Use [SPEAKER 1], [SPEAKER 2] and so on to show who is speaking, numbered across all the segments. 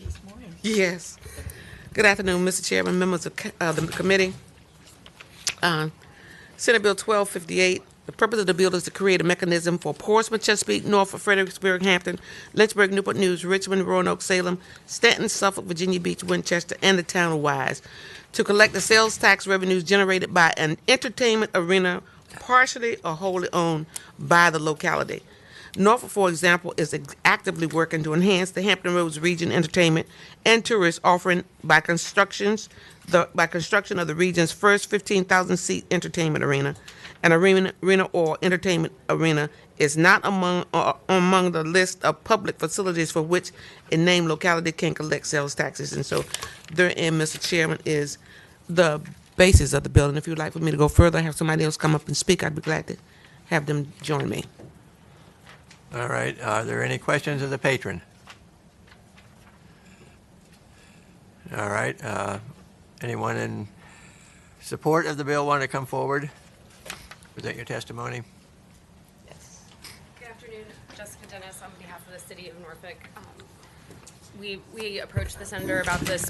[SPEAKER 1] this morning.
[SPEAKER 2] Yes. Good afternoon, Mr. Chairman, members of the committee. Senate Bill 1258. The purpose of the bill is to create a mechanism for Portsmouth, Chesapeake, Norfolk, Fredericksburg, Hampton, Lynchburg, Newport News, Richmond, Roanoke, Salem, Stanton, Suffolk, Virginia Beach, Winchester, and the town of Wise to collect the sales tax revenues generated by an entertainment arena partially or wholly owned by the locality. Norfolk, for example, is actively working to enhance the Hampton Roads region entertainment and tourist offering by construction of the region's first 15,000-seat entertainment arena. An arena or entertainment arena is not among the list of public facilities for which a named locality can collect sales taxes. And so therein, Mr. Chairman, is the basis of the bill. And if you'd like for me to go further, have somebody else come up and speak, I'd be glad to have them join me.
[SPEAKER 3] All right. Are there any questions of the patron? All right. Anyone in support of the bill want to come forward? Present your testimony.
[SPEAKER 4] Yes. Good afternoon. Jessica Dennis on behalf of the City of Norfolk. We approached the senator about this.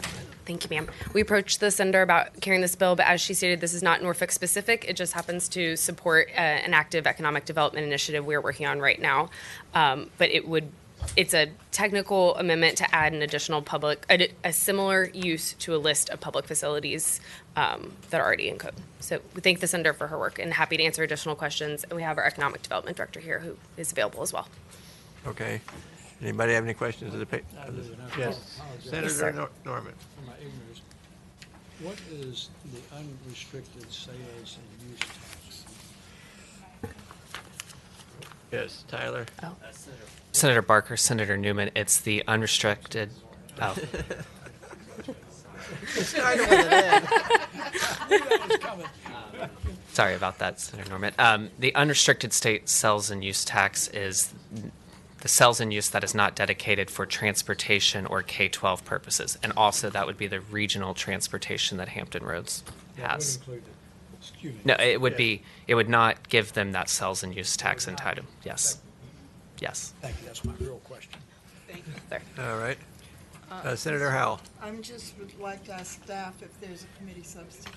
[SPEAKER 4] Thank you, ma'am. We approached the senator about carrying this bill, but as she stated, this is not Norfolk specific. It just happens to support an active economic development initiative we're working on right now. But it's a technical amendment to add an additional a similar use to a list of public facilities that are already in code. So we thank the senator for her work and happy to answer additional questions. And we have our economic development director here who is available as well.
[SPEAKER 3] Okay. Anybody have any questions of the patron? Yes. Senator Norman.
[SPEAKER 1] For my ignorance, what is the unrestricted sales and use tax?
[SPEAKER 3] Yes, Tyler.
[SPEAKER 4] Oh.
[SPEAKER 5] Senator Barker, Senator Newman, it's the unrestricted. Oh. Sorry about that, Senator Norman. The unrestricted state sales and use tax is the sales and use that is not dedicated for transportation or K-12 purposes, and also that would be the regional transportation that Hampton Roads has.
[SPEAKER 1] That would include it. Excuse me.
[SPEAKER 5] No, it would be. It would not give them that sales and use tax entitlement. Yes. Yes.
[SPEAKER 1] Thank you. That's my real question.
[SPEAKER 2] Thank you.
[SPEAKER 5] There.
[SPEAKER 3] All right. Senator Howell.
[SPEAKER 6] I just would like to ask staff if there's a committee substitute.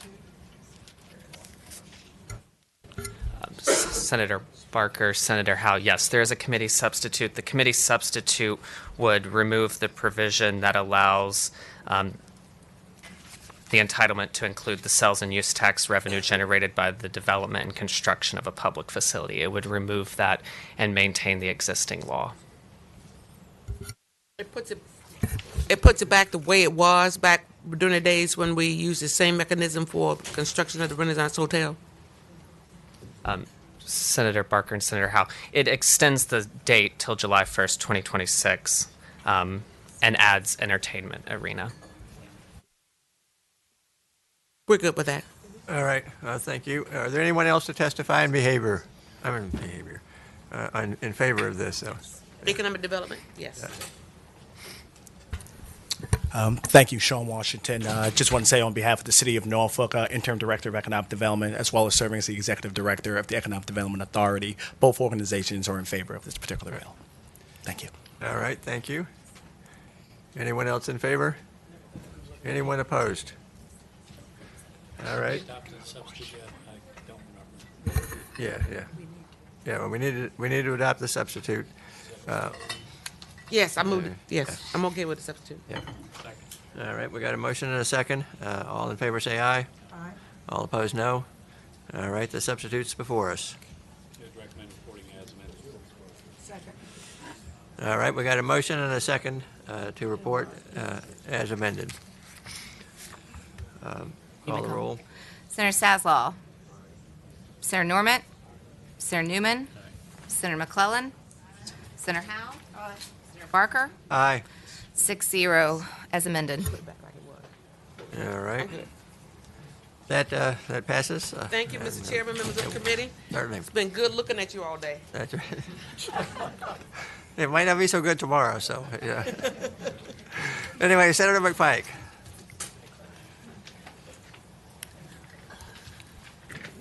[SPEAKER 5] Senator Barker, Senator Howe, yes, there is a committee substitute. The committee substitute would remove the provision that allows the entitlement to include the sales and use tax revenue generated by the development and construction of a public facility. It would remove that and maintain the existing law.
[SPEAKER 2] It puts it back the way it was back during the days when we used the same mechanism for construction of the Renaissance Hotel.
[SPEAKER 5] Senator Barker and Senator Howe, it extends the date till July 1st, 2026, and adds entertainment arena.
[SPEAKER 2] We're good with that.
[SPEAKER 3] All right. Thank you. Are there anyone else to testify in favor of this?
[SPEAKER 2] Economic development, yes.
[SPEAKER 7] Thank you, Sean Washington. Just want to say on behalf of the City of Norfolk, Interim Director of Economic Development, as well as serving as the Executive Director of the Economic Development Authority, both organizations are in favor of this particular bill. Thank you.
[SPEAKER 3] All right. Thank you. Anyone else in favor? Anyone opposed? All right.
[SPEAKER 1] Adopted substitute yet? I don't remember.
[SPEAKER 3] Yeah. Well, we need to adopt the substitute.
[SPEAKER 2] Yes, I moved it. Yes, I'm okay with the substitute.
[SPEAKER 3] Yeah. All right. We got a motion and a second. All in favor say aye.
[SPEAKER 6] Aye.
[SPEAKER 3] All opposed, no. All right. The substitute's before us.
[SPEAKER 1] Recommend reporting as amended.
[SPEAKER 6] Second.
[SPEAKER 3] All right. We got a motion and a second to report as amended. Call the roll.
[SPEAKER 8] Senator Saslaw. Senator Norman. Senator Newman. Senator McClellan. Senator Howe.
[SPEAKER 6] Aye.
[SPEAKER 8] Senator Barker.
[SPEAKER 3] Aye.
[SPEAKER 8] 6-0 as amended.
[SPEAKER 3] All right. That passes.
[SPEAKER 2] Thank you, Mr. Chairman, members of the committee.
[SPEAKER 3] Certainly.
[SPEAKER 2] It's been good looking at you all day.
[SPEAKER 3] That's right. It might not be so good tomorrow, so, yeah. Anyway, Senator McPike.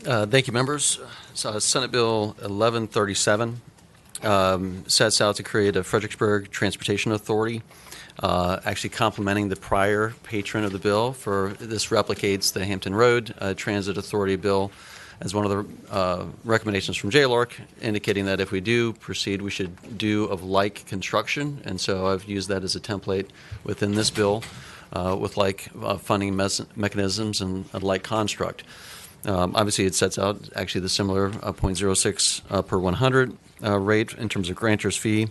[SPEAKER 9] Thank you, members. So, Senate Bill 1137 sets out to create a Fredericksburg Transportation Authority. actually complementing the prior patron of the bill. For this replicates the Hampton Road Transit Authority bill as one of the recommendations from JLORC, indicating that if we do proceed, we should do of like construction. And so I've used that as a template within this bill with like funding mechanisms and a like construct. Obviously, it sets out actually the similar 0.06 per 100 rate in terms of grantor's fee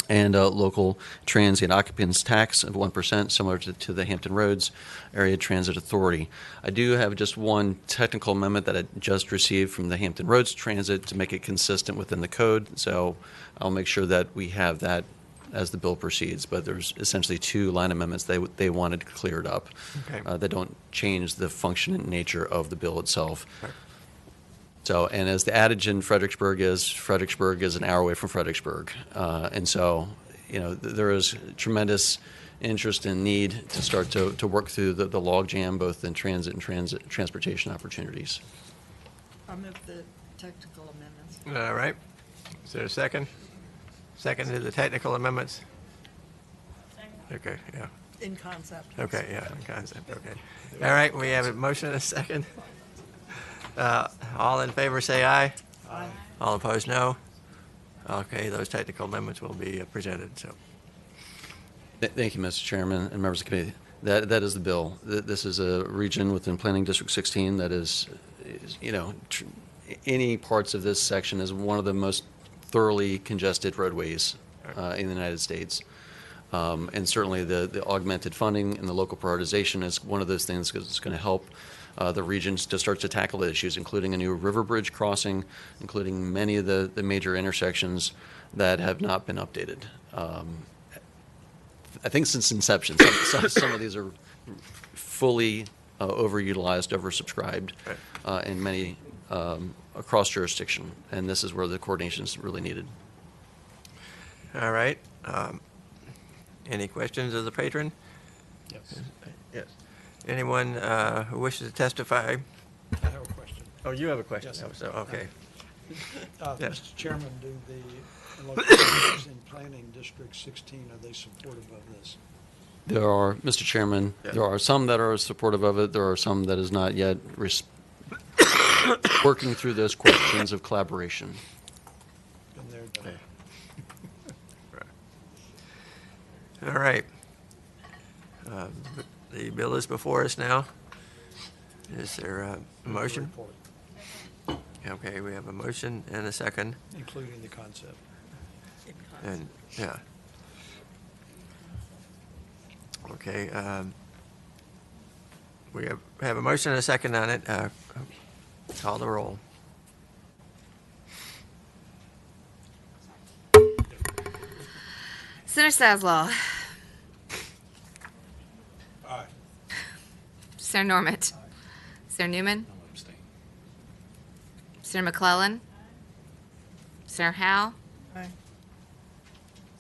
[SPEAKER 9] and local transient occupants tax of 1%, similar to the Hampton Roads Area Transit Authority. I do have just one technical amendment that I just received from the Hampton Roads Transit to make it consistent within the code, so I'll make sure that we have that as the bill proceeds. But there's essentially two line amendments they wanted cleared up that don't change the function and nature of the bill itself.
[SPEAKER 3] Right.
[SPEAKER 9] So, and as the adage in Fredericksburg is an hour away from Fredericksburg. And so, there is tremendous interest and need to start to work through the log jam, both in transit and transportation opportunities.
[SPEAKER 6] I'll move the technical amendments.
[SPEAKER 3] All right. Is there a second? Second to the technical amendments? Okay, yeah.
[SPEAKER 6] In concept.
[SPEAKER 3] Okay, yeah, in concept, okay. All right, we have a motion and a second. All in favor say aye.
[SPEAKER 6] Aye.
[SPEAKER 3] All opposed, no. Okay, those technical amendments will be presented, so.
[SPEAKER 9] Thank you, Mr. Chairman and members of the committee. That is the bill. This is a region within Planning District 16 that is any parts of this section is one of the most thoroughly congested roadways in the United States. And certainly the augmented funding and the local prioritization is one of those things that's going to help the regions to start to tackle the issues, including a new river bridge crossing, including many of the major intersections that have not been updated. I think since inception, some of these are fully overutilized, oversubscribed, in many across jurisdiction, and this is where the coordination is really needed.
[SPEAKER 3] All right. Any questions of the patron?
[SPEAKER 1] Yes.
[SPEAKER 3] Yes. Anyone who wishes to testify?
[SPEAKER 1] I have a question.
[SPEAKER 3] Oh, you have a question?
[SPEAKER 1] Yes,
[SPEAKER 3] Oh,
[SPEAKER 1] sir.
[SPEAKER 3] so, okay. Yes.
[SPEAKER 1] Mr. Chairman, do the localities in Planning District 16, are they supportive of this?
[SPEAKER 9] There are, Mr. Chairman, there are some that are supportive of it. There are some that is not yet working through those questions of collaboration.
[SPEAKER 1] Been there, done that.
[SPEAKER 3] All right. The bill is before us now. Is there a motion?
[SPEAKER 1] Report,
[SPEAKER 3] Okay, we have a motion and a second.
[SPEAKER 1] including the concept.
[SPEAKER 3] And, yeah. Okay, we have a motion and a second on it. Call the roll.
[SPEAKER 8] Senator Saslaw.
[SPEAKER 1] Aye.
[SPEAKER 8] Senator Normant. Senator Newman. Senator McClellan. Senator Howe.
[SPEAKER 6] Aye.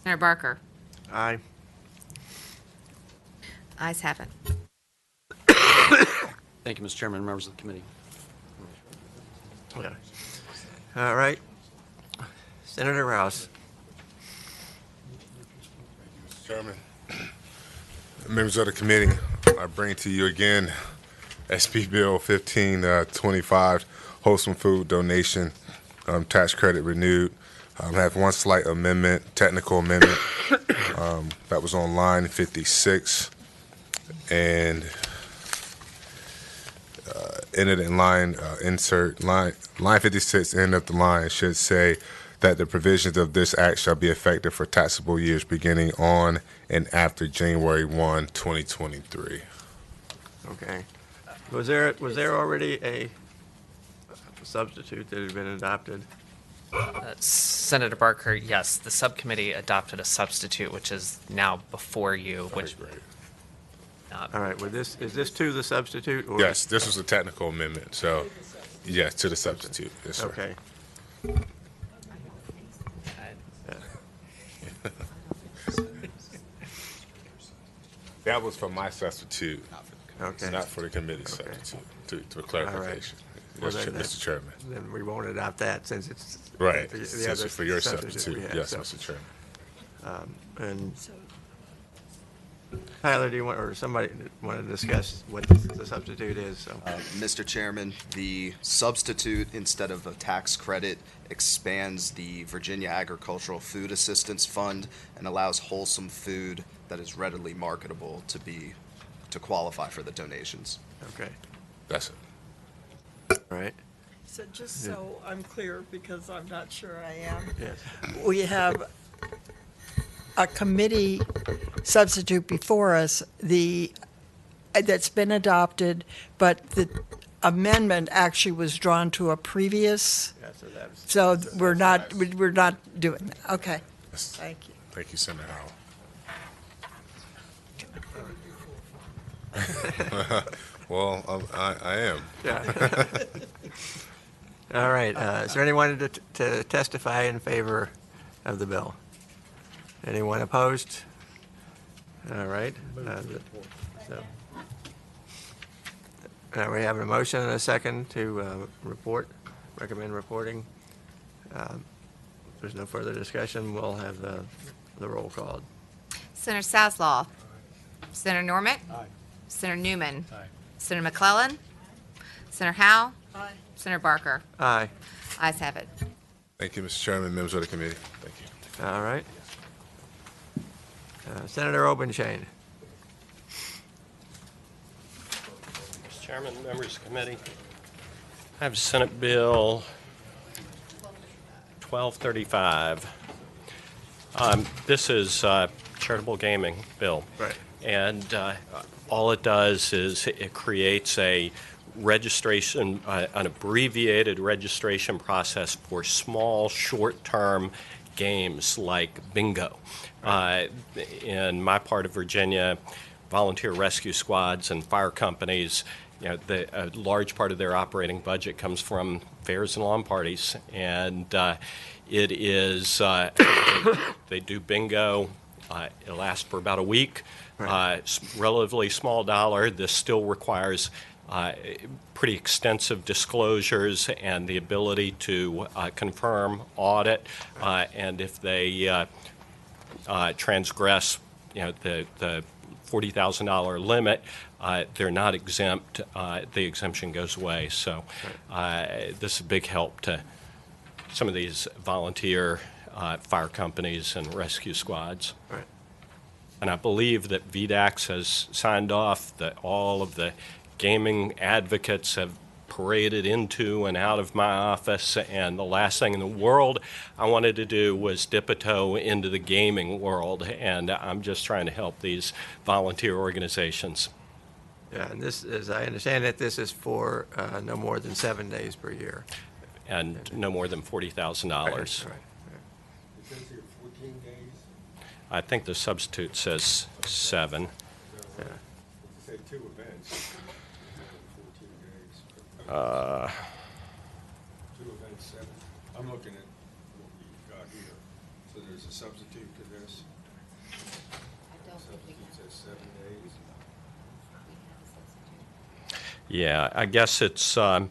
[SPEAKER 8] Senator Barker.
[SPEAKER 3] Aye.
[SPEAKER 8] Ayes have it.
[SPEAKER 9] Thank you, Mr. Chairman and members of the committee.
[SPEAKER 3] Yeah. All right. Senator Rouse.
[SPEAKER 10] Mr. Chairman, members of the committee, I bring to you again SB Bill 1525, Wholesome Food Donation Tax Credit Renewed. I have one slight amendment, technical amendment, that was on line 56, and ended in line, insert line 56, end of the line should say that the provisions of this act shall be effective for taxable years beginning on and after January 1, 2023.
[SPEAKER 3] Okay. Was there already a substitute that had been adopted?
[SPEAKER 5] Senator Barker, yes, the subcommittee adopted a substitute, which is now before you, which.
[SPEAKER 3] All right, well, is this to the substitute? Or?
[SPEAKER 10] Yes, this was a technical amendment, so yes, to the substitute. Yes, sir.
[SPEAKER 3] Okay.
[SPEAKER 10] That was for my substitute,
[SPEAKER 3] Okay.
[SPEAKER 10] not for the committee substitute, to clarification.
[SPEAKER 3] Well,
[SPEAKER 10] Yes,
[SPEAKER 3] then-
[SPEAKER 10] Mr. Chairman.
[SPEAKER 3] Then we won't adopt that since it's.
[SPEAKER 10] Right,
[SPEAKER 3] the
[SPEAKER 10] since
[SPEAKER 3] other
[SPEAKER 10] it's for your
[SPEAKER 3] substitute we
[SPEAKER 10] substitute.
[SPEAKER 3] had,
[SPEAKER 10] Yes,
[SPEAKER 3] so,
[SPEAKER 10] Mr. Chairman.
[SPEAKER 3] And
[SPEAKER 6] So
[SPEAKER 3] Tyler, do you want, or somebody want to discuss what the substitute is? So.
[SPEAKER 11] Mr. Chairman, the substitute, instead of a tax credit, expands the Virginia Agricultural Food Assistance Fund and allows wholesome food that is readily marketable to qualify for the donations.
[SPEAKER 3] Okay.
[SPEAKER 10] That's it.
[SPEAKER 3] All right.
[SPEAKER 6] So just so I'm clear, because I'm not sure I am,
[SPEAKER 3] Yes.
[SPEAKER 6] we have a committee substitute before us, that's been adopted, but the amendment actually was drawn to a previous,
[SPEAKER 3] Yeah, so that's,
[SPEAKER 6] so we're not doing that. Okay, thank you.
[SPEAKER 10] Thank you, Senator Howell. Well, I am.
[SPEAKER 3] yeah. All right. Is there anyone to testify in favor of the bill? Anyone opposed? All right. So, we have a motion and a second to recommend reporting. If there's no further discussion, we'll have the roll called.
[SPEAKER 8] Senator Saslaw. Senator Norment.
[SPEAKER 1] Aye.
[SPEAKER 8] Senator Newman.
[SPEAKER 1] Aye.
[SPEAKER 8] Senator McClellan. Senator Howe.
[SPEAKER 6] Aye.
[SPEAKER 8] Senator Barker.
[SPEAKER 3] Aye.
[SPEAKER 8] Ayes have it.
[SPEAKER 10] Thank you, Mr. Chairman, members of the committee. Thank you.
[SPEAKER 3] All right. Senator Obenshain.
[SPEAKER 12] Mr. Chairman, members of the committee, I have Senate Bill 1235. This is a charitable gaming bill.
[SPEAKER 3] Right.
[SPEAKER 12] And all it does is it creates a registration, an abbreviated registration process for small, short-term games like bingo. In my part of Virginia, volunteer rescue squads and fire companies, a large part of their operating budget comes from fairs and lawn parties, and it is they do bingo. It lasts for about a week. It's relatively small dollar. This still requires pretty extensive disclosures and the ability to confirm, audit, and if they transgress, the $40,000 limit, they're not exempt. The exemption goes away. So this is a big help to some of these volunteer fire companies and rescue squads.
[SPEAKER 3] Right.
[SPEAKER 12] And I believe that VDAX has signed off that all of the gaming advocates have paraded into and out of my office, and the last thing in the world I wanted to do was dip a toe into the gaming world, and I'm just trying to help these volunteer organizations.
[SPEAKER 3] Yeah, and this, as I understand it, this is for no more than 7 days per year.
[SPEAKER 12] And no more than $40,000.
[SPEAKER 3] Right. Right.
[SPEAKER 12] I think the substitute says 7.
[SPEAKER 3] Yeah.
[SPEAKER 13] Say 2 events. 14 days. 2 events, 7. I'm looking at what we've got here. So there's a substitute to this. Substitute says 7 days.
[SPEAKER 12] Yeah, I guess it's, I've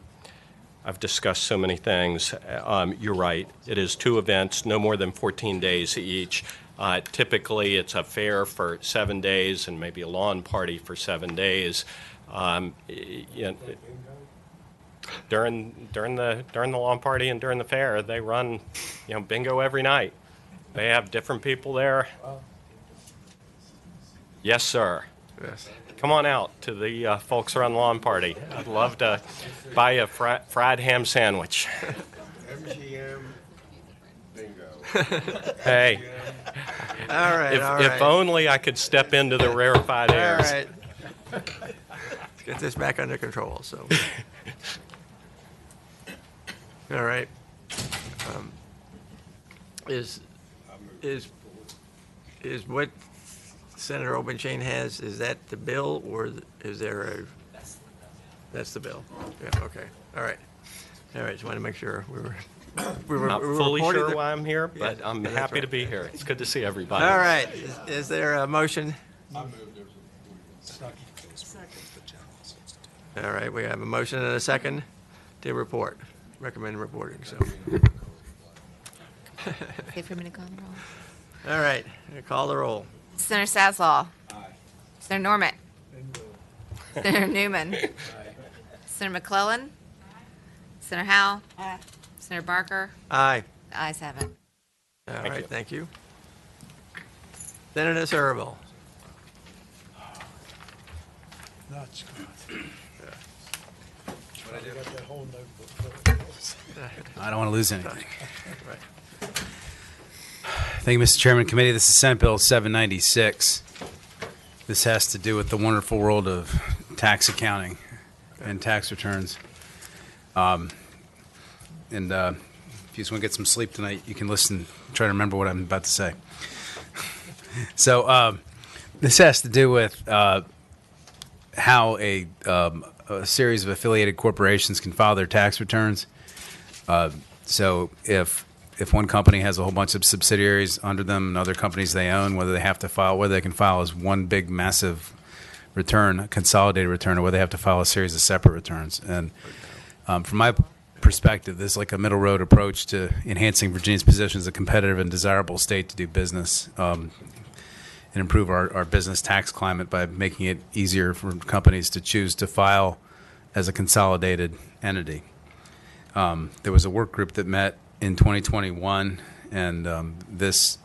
[SPEAKER 12] discussed so many things. You're right. It is 2 events, no more than 14 days each. Typically, it's a fair for 7 days and maybe a lawn party for 7 days. During the lawn party and during the fair, they run, bingo every night. They have different people there. Yes, sir.
[SPEAKER 3] Yes.
[SPEAKER 12] Come on out to the folks around the lawn party. I'd love to buy you a fried ham sandwich.
[SPEAKER 13] MGM bingo.
[SPEAKER 12] Hey.
[SPEAKER 3] All right.
[SPEAKER 12] If only I could step into the rarefied airs.
[SPEAKER 3] All right. Let's get this back under control. So. All right. Is what Senator Obenshain has, is that the bill, or is there a? That's the bill. Yeah. Okay. All right. Just wanted to make sure we were.
[SPEAKER 12] I'm not fully
[SPEAKER 3] reporting
[SPEAKER 12] sure why I'm here, but
[SPEAKER 3] Yeah,
[SPEAKER 12] I'm
[SPEAKER 3] that's
[SPEAKER 12] happy
[SPEAKER 3] right.
[SPEAKER 12] to be here. It's good to see everybody.
[SPEAKER 3] All right. Is there a motion?
[SPEAKER 13] I moved there's a
[SPEAKER 3] All right. We have a motion and a second to report. Recommend reporting. So.
[SPEAKER 8] Wait for me to call the roll.
[SPEAKER 3] All right. Call the roll.
[SPEAKER 8] Senator Saslaw.
[SPEAKER 13] Aye.
[SPEAKER 8] Senator Norman. Senator Newman. Senator McClellan. Senator Howell. Senator Barker.
[SPEAKER 3] Aye.
[SPEAKER 8] The ayes have it.
[SPEAKER 3] All
[SPEAKER 12] Thank
[SPEAKER 3] right,
[SPEAKER 12] you.
[SPEAKER 3] thank you. Senator Searle.
[SPEAKER 1] Nuts, God. I got that whole notebook.
[SPEAKER 14] I don't want to lose anything. Thank you, Mr. Chairman. Committee, this is Senate Bill 796. This has to do with the wonderful world of tax accounting and tax returns. If you just want to get some sleep tonight, you can listen, try to remember what I'm about to say. So this has to do with how a series of affiliated corporations can file their tax returns. So if one company has a whole bunch of subsidiaries under them and other companies they own, whether they can file as one big massive return, a consolidated return, or whether they have to file a series of separate returns. And from my perspective, this is like a middle road approach to enhancing Virginia's position as a competitive and desirable state to do business, and improve our business tax climate by making it easier for companies to choose to file as a consolidated entity. There was a work group that met in 2021, and this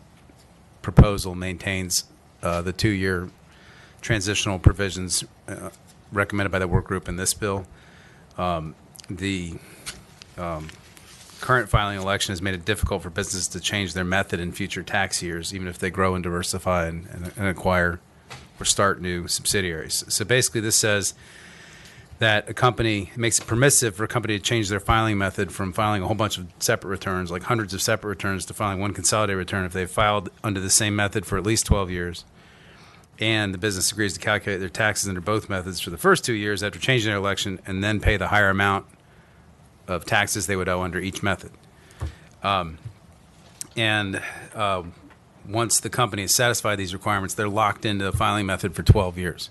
[SPEAKER 14] proposal maintains the 2-year transitional provisions recommended by the work group in this bill. The current filing election has made it difficult for businesses to change their method in future tax years, even if they grow and diversify and acquire or start new subsidiaries. So basically this says that it makes it permissive for a company to change their filing method from filing a whole bunch of separate returns, like hundreds of separate returns, to filing one consolidated return if they've filed under the same method for at least 12 years. And the business agrees to calculate their taxes under both methods for the first 2 years after changing their election, and then pay the higher amount of taxes they would owe under each method. Once the company has satisfied these requirements, they're locked into the filing method for 12 years.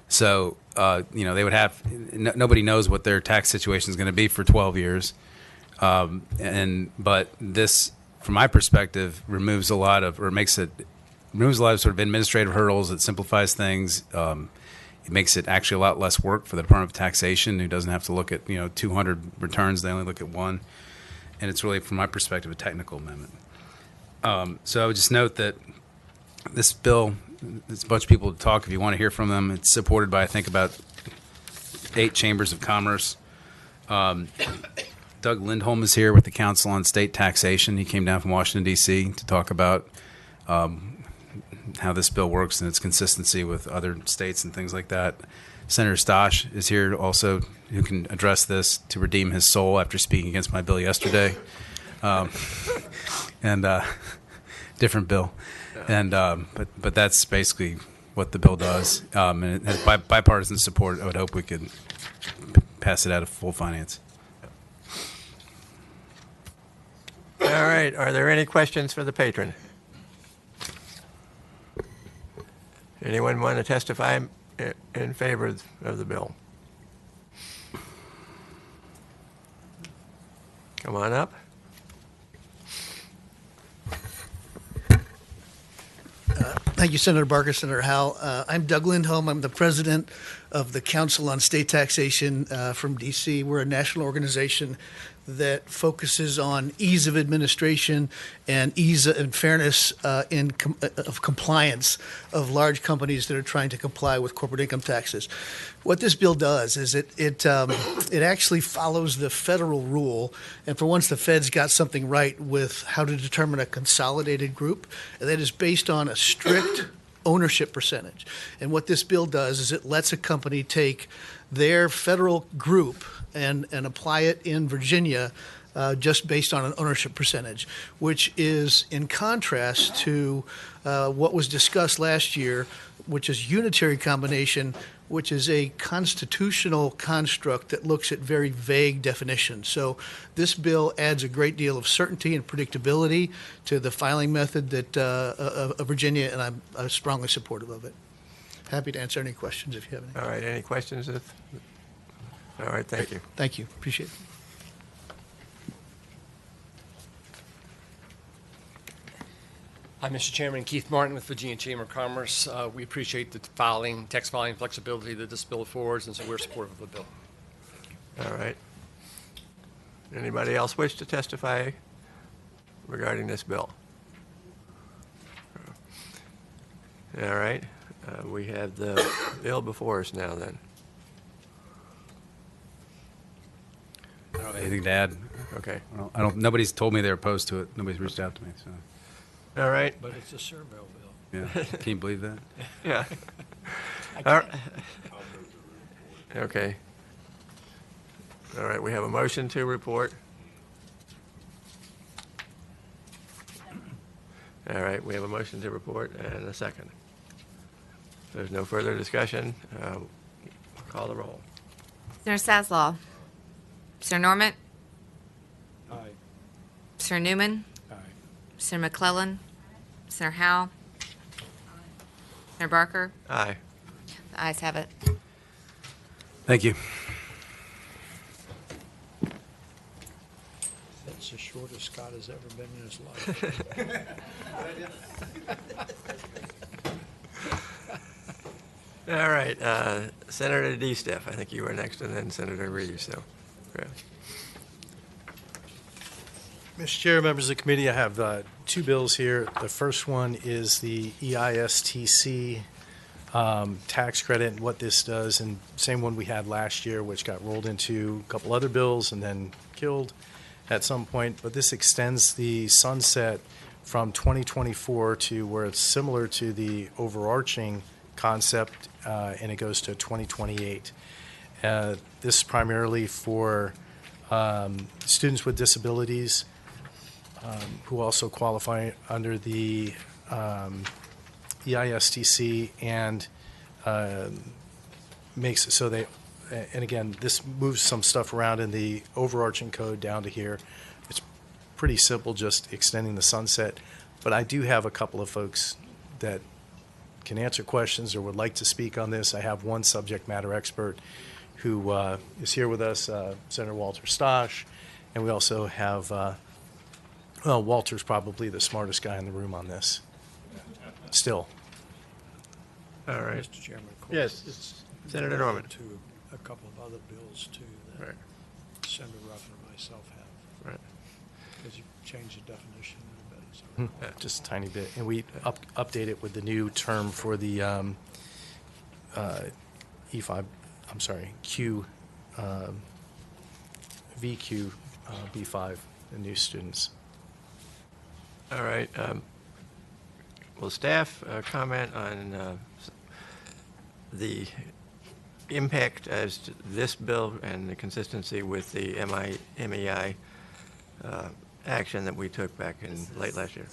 [SPEAKER 14] So, they would have, nobody knows what their tax situation is going to be for 12 years. But this, from my perspective, removes a lot of sort of administrative hurdles. It simplifies things. It makes it actually a lot less work for the Department of Taxation, who doesn't have to look at 200 returns; they only look at one. And it's really, from my perspective, a technical amendment. So I would just note that this bill, there's a bunch of people to talk if you want to hear from them. It's supported by, I think, about 8 chambers of commerce. Doug Lindholm is here with the Council on State Taxation. He came down from Washington, D.C. to talk about how this bill works and its consistency with other states and things like that. Senator Stosh is here also, who can address this to redeem his soul after speaking against my bill yesterday. Different bill. But that's basically what the bill does. And it has bipartisan support. I would hope we could pass it out of full finance.
[SPEAKER 3] All right, are there any questions for the patron? Anyone want to testify in favor of the bill? Come on up.
[SPEAKER 15] Thank you, Senator Barker, Senator Howell. I'm Doug Lindholm. I'm the president of the Council on State Taxation from D.C. We're a national organization that focuses on ease of administration and ease and fairness of compliance of large companies that are trying to comply with corporate income taxes. What this bill does is it actually follows the federal rule, and for once the feds got something right with how to determine a consolidated group, and that is based on a strict ownership percentage. And what this bill does is it lets a company take their federal group and apply it in Virginia just based on an ownership percentage, which is in contrast to what was discussed last year, which is unitary combination, which is a constitutional construct that looks at very vague definitions. So this bill adds a great deal of certainty and predictability to the filing method that of Virginia, and I'm strongly supportive of it. Happy to answer any questions if you have any.
[SPEAKER 3] All right, any questions? All right, thank you.
[SPEAKER 15] Thank you. Appreciate it.
[SPEAKER 16] Hi, Mr. Chairman. Keith Martin with Virginia Chamber of Commerce. We appreciate the text filing flexibility that this bill affords, and so we're supportive of the bill.
[SPEAKER 3] All right. Anybody else wish to testify regarding this bill? All right. We have the bill before us now then.
[SPEAKER 14] I don't have anything to add.
[SPEAKER 3] Okay.
[SPEAKER 14] I don't. Nobody's told me they're opposed to it. Nobody's reached out to me. So.
[SPEAKER 3] All right.
[SPEAKER 1] But it's a Servo bill.
[SPEAKER 14] Yeah. Can you believe that?
[SPEAKER 3] Yeah.
[SPEAKER 1] I
[SPEAKER 3] All
[SPEAKER 1] can't.
[SPEAKER 3] right. Okay. All right, we have a motion to report. All right, we have a motion to report and a second. If there's no further discussion, call the roll.
[SPEAKER 8] Senator Saslaw. Senator Norman.
[SPEAKER 1] Aye.
[SPEAKER 8] Senator Newman.
[SPEAKER 1] Aye.
[SPEAKER 8] Senator McClellan. Senator Howell. Senator Barker.
[SPEAKER 3] Aye.
[SPEAKER 8] The ayes have it.
[SPEAKER 14] Thank you.
[SPEAKER 1] That's the shortest Scott has ever been in his life.
[SPEAKER 3] All right, Senator DeStiff, I think you were next, and then Senator Reeves, so. Yeah.
[SPEAKER 17] Mr. Chair, members of the committee, I have two bills here. The first one is the EISTC tax credit and what this does, and same one we had last year, which got rolled into a couple other bills and then killed at some point. But this extends the sunset from 2024 to where it's similar to the overarching concept, and it goes to 2028. This is primarily for students with disabilities who also qualify under the EISTC, and makes it so they, and again, this moves some stuff around in the overarching code down to here. It's pretty simple, just extending the sunset. But I do have a couple of folks that can answer questions or would like to speak on this. I have one subject matter expert who is here with us, Senator Walter Stosh, and we also have, well, Walter's probably the smartest guy in the room on this, still.
[SPEAKER 3] All right.
[SPEAKER 1] Mr. Chairman, of course,
[SPEAKER 3] Yes,
[SPEAKER 1] it's
[SPEAKER 3] Senator Norman.
[SPEAKER 1] to a couple of other bills too that
[SPEAKER 3] Right.
[SPEAKER 1] Senator Ruffin and myself have.
[SPEAKER 3] Right.
[SPEAKER 1] Because you changed the definition a little bit. So.
[SPEAKER 17] Yeah, just a tiny bit. And we update it with the new term for the E5, I'm sorry, Q, VQ, B5, the new students.
[SPEAKER 3] All right. Will staff comment on the impact as to this bill and the consistency with the MEI action that we took back in late last year?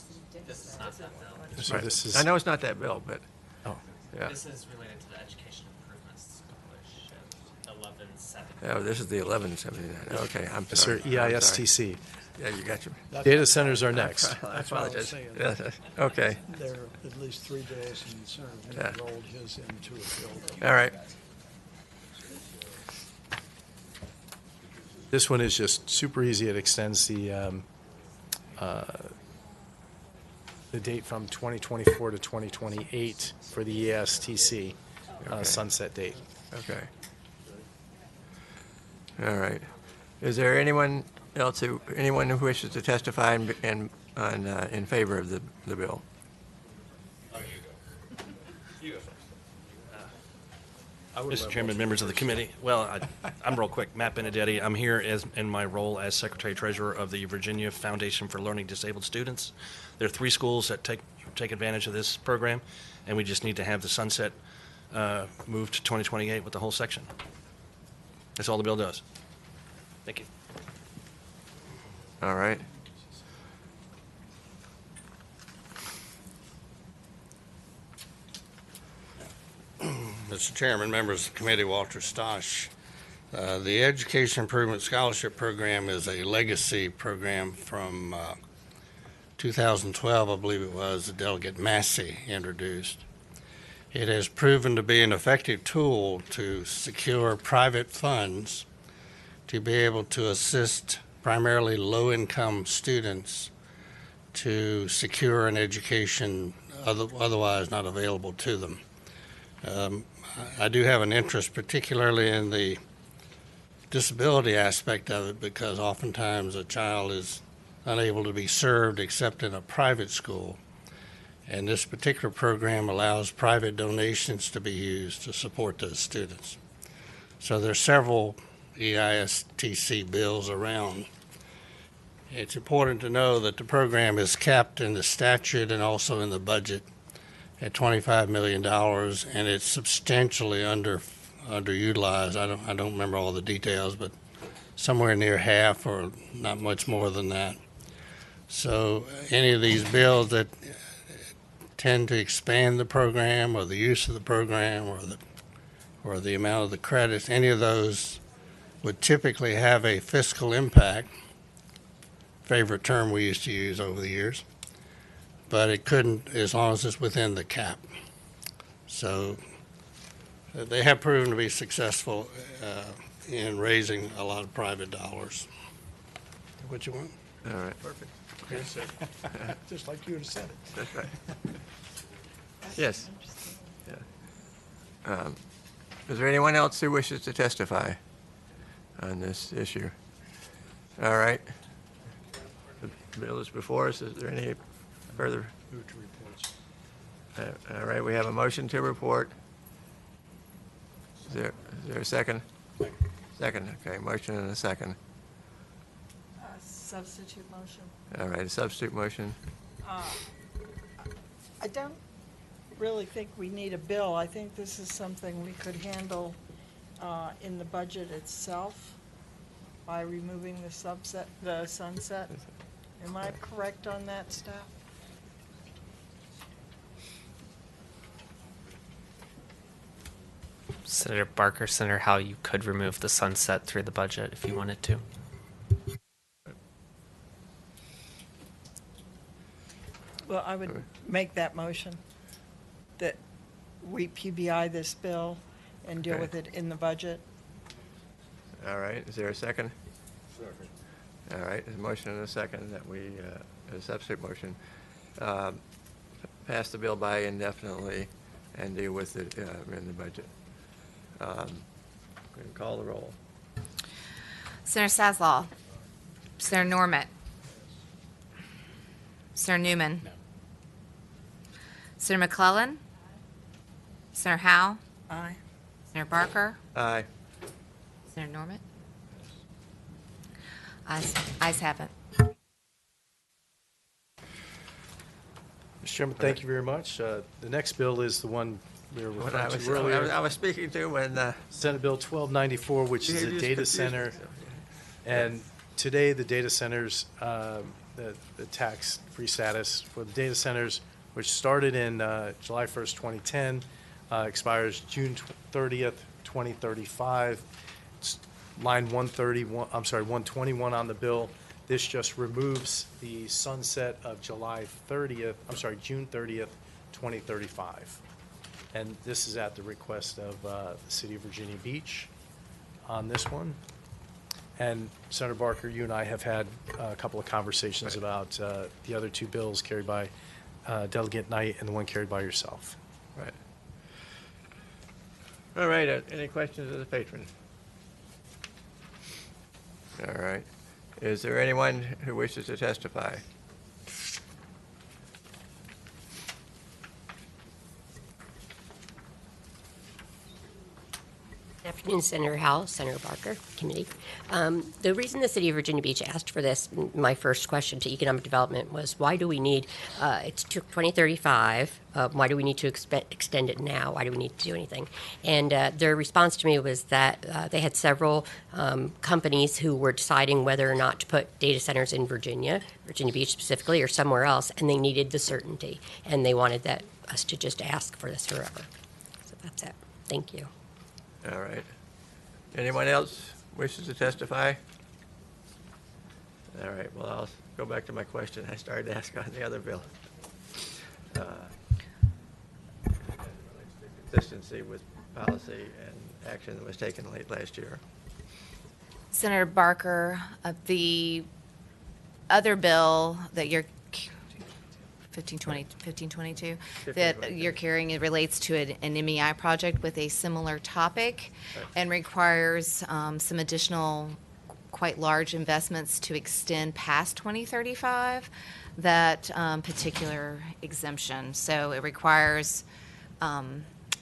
[SPEAKER 5] This is not that bill.
[SPEAKER 17] So
[SPEAKER 3] Right.
[SPEAKER 17] this is,
[SPEAKER 3] I know it's not that bill, but,
[SPEAKER 17] oh,
[SPEAKER 3] yeah.
[SPEAKER 5] This is related to the education improvements scholarship, 1170.
[SPEAKER 3] Oh, this is the 1179. Okay, I'm
[SPEAKER 17] yes,
[SPEAKER 3] sorry.
[SPEAKER 17] sir,
[SPEAKER 3] I'm sorry.
[SPEAKER 17] EISTC.
[SPEAKER 3] Yeah, you got your.
[SPEAKER 17] Data centers are next.
[SPEAKER 3] I
[SPEAKER 1] That's what I was
[SPEAKER 3] apologize.
[SPEAKER 1] saying.
[SPEAKER 3] Yeah, okay.
[SPEAKER 1] There are at least three bills, and Senator
[SPEAKER 3] Yeah.
[SPEAKER 1] Newman rolled his into a bill.
[SPEAKER 3] All right.
[SPEAKER 17] This one is just super easy. It extends the date from 2024 to 2028 for the EISTC
[SPEAKER 3] Okay.
[SPEAKER 17] sunset date.
[SPEAKER 3] Okay. All right. Is there anyone else anyone who wishes to testify in favor of the bill?
[SPEAKER 18] Mr. Chairman, members of the committee, well, I'm real quick. Matt Benedetti. I'm here in my role as Secretary Treasurer of the Virginia Foundation for Learning Disabled Students. There are 3 schools that take advantage of this program, and we just need to have the sunset moved to 2028 with the whole section. That's all the bill does. Thank you.
[SPEAKER 3] All right.
[SPEAKER 19] Mr. Chairman, members of the committee, Walter Stosh. The Education Improvement Scholarship Program is a legacy program from 2012, I believe it was, the Delegate Massey introduced. It has proven to be an effective tool to secure private funds to be able to assist primarily low-income students to secure an education otherwise not available to them. I do have an interest particularly in the disability aspect of it because oftentimes a child is unable to be served except in a private school. And this particular program allows private donations to be used to support those students. So there are several EISTC bills around. It's important to know that the program is capped in the statute and also in the budget at $25 million, and it's substantially underutilized. I don't remember all the details, but somewhere near half or not much more than that. So any of these bills that tend to expand the program or the use of the program or the amount of the credits, any of those would typically have a fiscal impact, favorite term we used to use over the years, but it couldn't as long as it's within the cap. So they have proven to be successful in raising a lot of private dollars. What you want?
[SPEAKER 3] All right.
[SPEAKER 1] Perfect.
[SPEAKER 3] Yes.
[SPEAKER 1] Just like you would have said it.
[SPEAKER 3] That's right. Yes. Yeah. Is there anyone else who wishes to testify on this issue? All right. The bill is before us. Is there any further?
[SPEAKER 1] Move to reports.
[SPEAKER 3] All right, we have a motion to report. Is there a second? Second, okay, motion and a second.
[SPEAKER 6] Substitute motion.
[SPEAKER 3] All right, a substitute motion.
[SPEAKER 6] I don't really think we need a bill. I think this is something we could handle in the budget itself by removing the sunset. Am I correct on that, staff?
[SPEAKER 5] Senator Barker, Senator Howe, you could remove the sunset through the budget if you wanted to.
[SPEAKER 6] Well, I would make that motion that we PBI this bill and deal
[SPEAKER 3] Okay.
[SPEAKER 6] with it in the budget.
[SPEAKER 3] All right, is there a second?
[SPEAKER 13] Second.
[SPEAKER 3] All right, there's a motion and a second that we, a substitute motion, pass the bill by indefinitely and deal with it in the budget. We can call the roll.
[SPEAKER 8] Senator Saslaw. Senator Norment. Senator Newman.
[SPEAKER 17] No.
[SPEAKER 8] Senator McClellan. Senator Howe.
[SPEAKER 6] Aye.
[SPEAKER 8] Senator Barker.
[SPEAKER 3] Aye.
[SPEAKER 8] Senator Norment. Ayes have it.
[SPEAKER 17] Mr. Chairman, thank you very much. The next bill is the one we were
[SPEAKER 3] What
[SPEAKER 17] referring to earlier.
[SPEAKER 3] I was speaking to when,
[SPEAKER 17] Senate Bill 1294, which is a data center. And today, the data centers, the tax-free status for the data centers, which started in July 1st, 2010, expires June 30th, 2035. It's line 121 on the bill. This just removes the sunset of June 30th, 2035. And this is at the request of the City of Virginia Beach on this one. And Senator Barker, you and I have had a couple of conversations about the other two bills carried by Delegate Knight and the one carried by yourself.
[SPEAKER 3] right. All right, any questions of the patron? All right. Is there anyone who wishes to testify?
[SPEAKER 20] Good afternoon, Senator Howell, Senator Barker, committee. The reason the City of Virginia Beach asked for this, my first question to economic development was, why do we need, it's 2035, why do we need to extend it now? Why do we need to do anything? And their response to me was that they had several companies who were deciding whether or not to put data centers in Virginia Beach specifically, or somewhere else, and they needed the certainty, and they wanted us to just ask for this forever. So that's it. Thank you.
[SPEAKER 3] All right. Anyone else wishes to testify? All right, well, I'll go back to my question I started to ask on the other bill. Consistency with policy and action that was taken late last year.
[SPEAKER 8] Senator Barker, the other bill that you're 1522, that you're carrying, it relates to an MEI project with a similar topic and requires some additional quite large investments to extend past 2035 that particular exemption. So it requires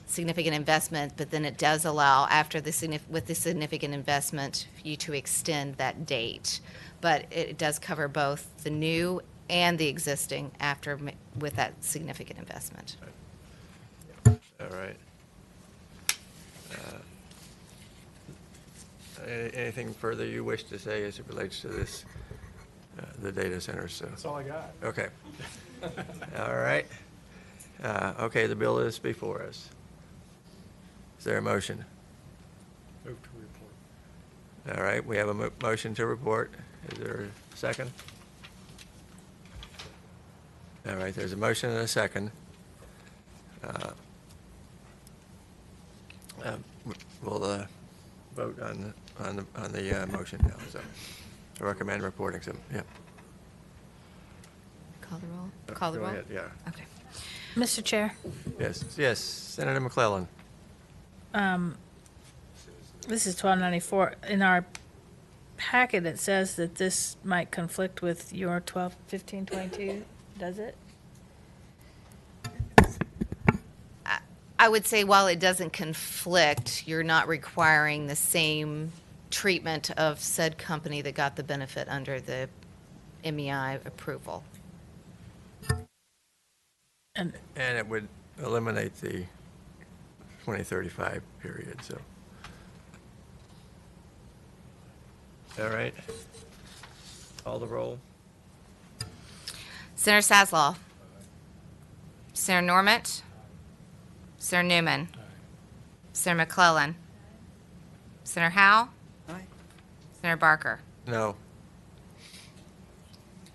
[SPEAKER 8] significant investment, but then it does allow after with the significant investment for you to extend that date. But it does cover both the new and the existing with that significant investment.
[SPEAKER 3] All right. Anything further you wish to say as it relates to this, the data centers? So.
[SPEAKER 17] That's all I got.
[SPEAKER 3] Okay. All right. Okay, the bill is before us. Is there a motion?
[SPEAKER 17] Move to report.
[SPEAKER 3] All right, we have a motion to report. Is there a second? All right, there's a motion and a second. We'll vote on the motion now. So, I recommend reporting some. Yeah.
[SPEAKER 8] Call the roll. Call the
[SPEAKER 3] Go
[SPEAKER 8] roll.
[SPEAKER 3] ahead, yeah.
[SPEAKER 8] Okay.
[SPEAKER 21] Mr. Chair,
[SPEAKER 3] Yes, Senator McClellan.
[SPEAKER 21] this is 1294. In our packet, it says that this might conflict with your 1522. Does it?
[SPEAKER 8] I would say while it doesn't conflict, you're not requiring the same treatment of said company that got the benefit under the MEI approval.
[SPEAKER 3] And it would eliminate the 2035 period, so. All right. Call the roll.
[SPEAKER 8] Senator Saslaw. Senator Normant. Senator Newman. Senator McClellan. Senator Howe.
[SPEAKER 6] Aye.
[SPEAKER 8] Senator Barker.
[SPEAKER 3] No.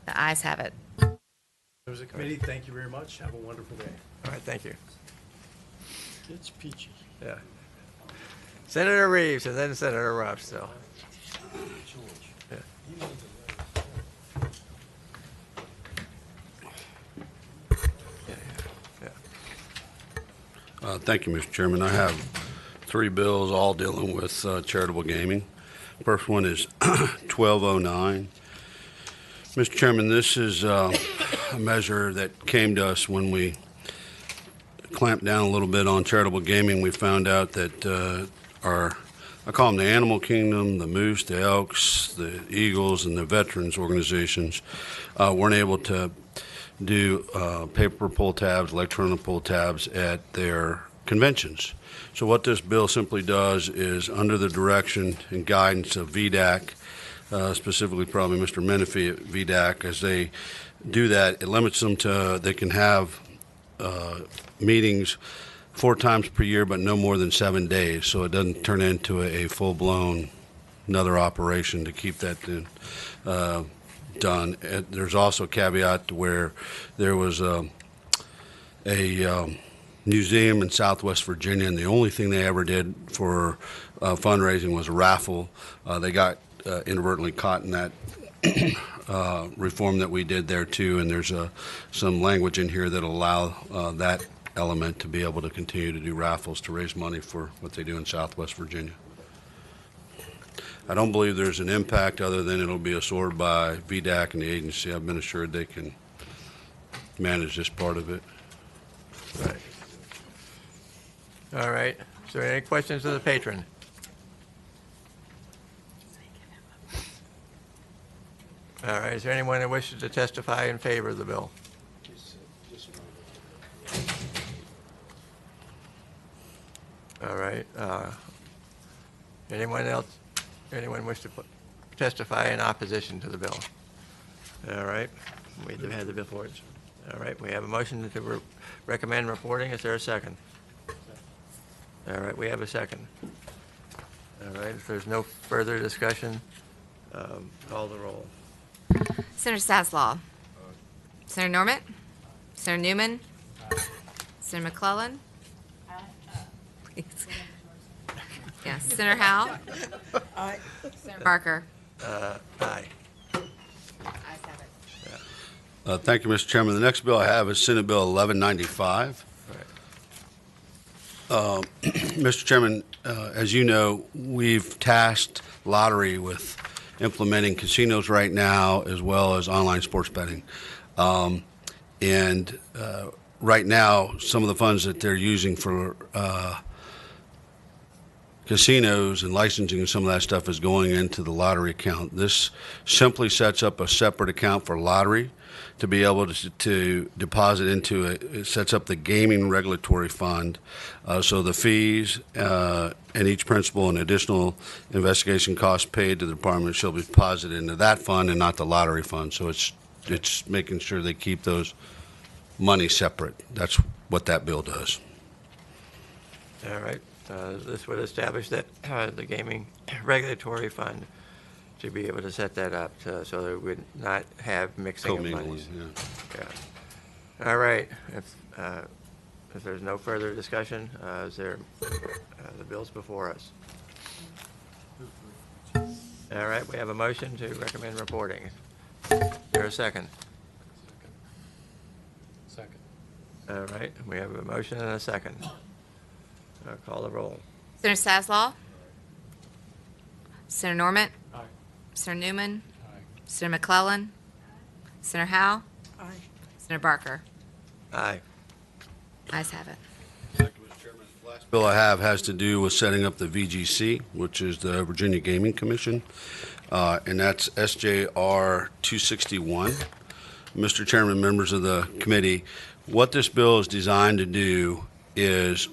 [SPEAKER 8] The ayes have it.
[SPEAKER 17] Members of the committee, thank you very much. Have a wonderful day.
[SPEAKER 3] All right, thank you.
[SPEAKER 1] It's peachy.
[SPEAKER 3] Yeah. Senator Reeves and then Senator Rob-Still. Yeah.
[SPEAKER 19] Thank you, Mr. Chairman. I have three bills all dealing with charitable gaming. First one is 1209. Mr. Chairman, this is a measure that came to us when we clamped down a little bit on charitable gaming. We found out that I call them the animal kingdom, the moose, the elks, the eagles, and the veterans organizations weren't able to do paper pull tabs, electronic pull tabs at their conventions. So what this bill simply does is, under the direction and guidance of VDAC, specifically probably Mr. Menifee at VDAC, as they do that, it limits them to, they can have meetings 4 times per year, but no more than 7 days, so it doesn't turn into a full-blown another operation to keep that done. There's also a caveat to where there was a museum in Southwest Virginia, and the only thing they ever did for fundraising was a raffle. They got inadvertently caught in that reform that we did there too, and there's some language in here that allow that element to be able to continue to do raffles to raise money for what they do in Southwest Virginia. I don't believe there's an impact other than it'll be absorbed by VDAC and the agency. I've been assured they can manage this part of it.
[SPEAKER 3] Right. All right. Is there any questions of the patron? All right. Is there anyone that wishes to testify in favor of the bill? All right. Anyone else? Anyone wish to testify in opposition to the bill? All right. We have had the bill for it. All right. We have a motion to recommend reporting. Is there a second? All right. We have a second. All right. If there's no further discussion, call the roll.
[SPEAKER 8] Senator Saslaw. Senator Normant. Senator Newman. Senator McClellan. Please. Yes. Senator Howe. Senator Barker.
[SPEAKER 3] Aye.
[SPEAKER 8] Ayes have it.
[SPEAKER 4] Thank you, Mr. Chairman. The next bill I have is Senate Bill 1195. Mr. Chairman, as you know, we've tasked lottery with implementing casinos right now as well as online sports betting. And right now, some of the funds that they're using for casinos and licensing and some of that stuff is going into the lottery account. This simply sets up a separate account for lottery to be able to deposit into it. It sets up the gaming regulatory fund. So the fees and each principal and additional investigation costs paid to the department shall be deposited into that fund and not the lottery fund. So it's making sure they keep those money separate. That's what that bill does.
[SPEAKER 3] All right. This would establish that the gaming regulatory fund to be able to set that up so that we would not have mixing of monies. Yeah. All right. If there's no further discussion, is there the bills before us? All right. We have a motion to recommend reporting. Is there a second?
[SPEAKER 16] Second.
[SPEAKER 3] All right. We have a motion and a second. Call the roll.
[SPEAKER 8] Senator Saslaw? Senator Norman?
[SPEAKER 16] Aye.
[SPEAKER 8] Senator Newman? Senator McClellan? Senator Howe?
[SPEAKER 6] Aye.
[SPEAKER 8] Senator Barker?
[SPEAKER 3] Aye.
[SPEAKER 8] Ayes have it.
[SPEAKER 4] Bill I have has to do with setting up the VGC, which is the Virginia Gaming Commission, and that's SJR 261. Mr. Chairman, members of the committee, what this bill is designed to do is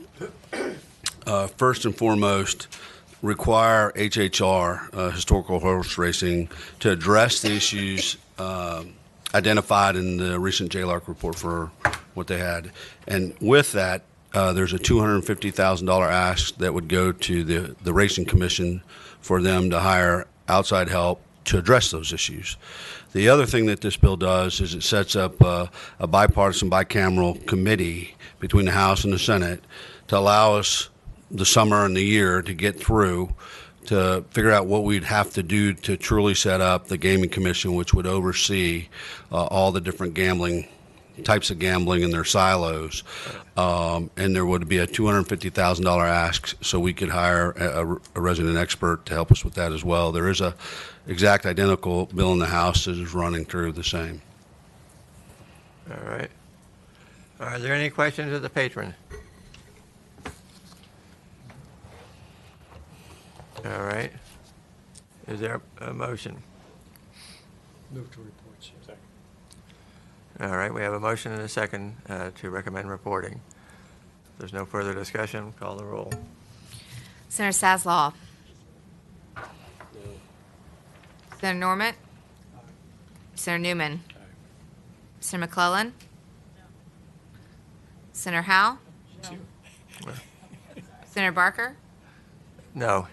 [SPEAKER 4] first and foremost, require HHR, historical horse racing, to address the issues identified in the recent JLARC report for what they had. And with that, there's a $250,000 ask that would go to the Racing Commission for them to hire outside help to address those issues. The other thing that this bill does is it sets up a bipartisan, bicameral committee between the House and the Senate to allow us the summer and the year to get through to figure out what we'd have to do to truly set up the Gaming Commission, which would oversee all the different types of gambling in their silos. And there would be a $250,000 ask so we could hire a resident expert to help us with that as well. There is a exact identical bill in the House that is running through the same.
[SPEAKER 3] All right. Are there any questions of the patron? All right. Is there a motion?
[SPEAKER 1] Move to reports. Second.
[SPEAKER 3] All right. We have a motion and a second to recommend reporting. If there's no further discussion, call the roll.
[SPEAKER 8] Senator Saslaw? Senator Norman? Senator Newman? Senator McClellan? Senator Howe? Senator Barker?
[SPEAKER 3] No.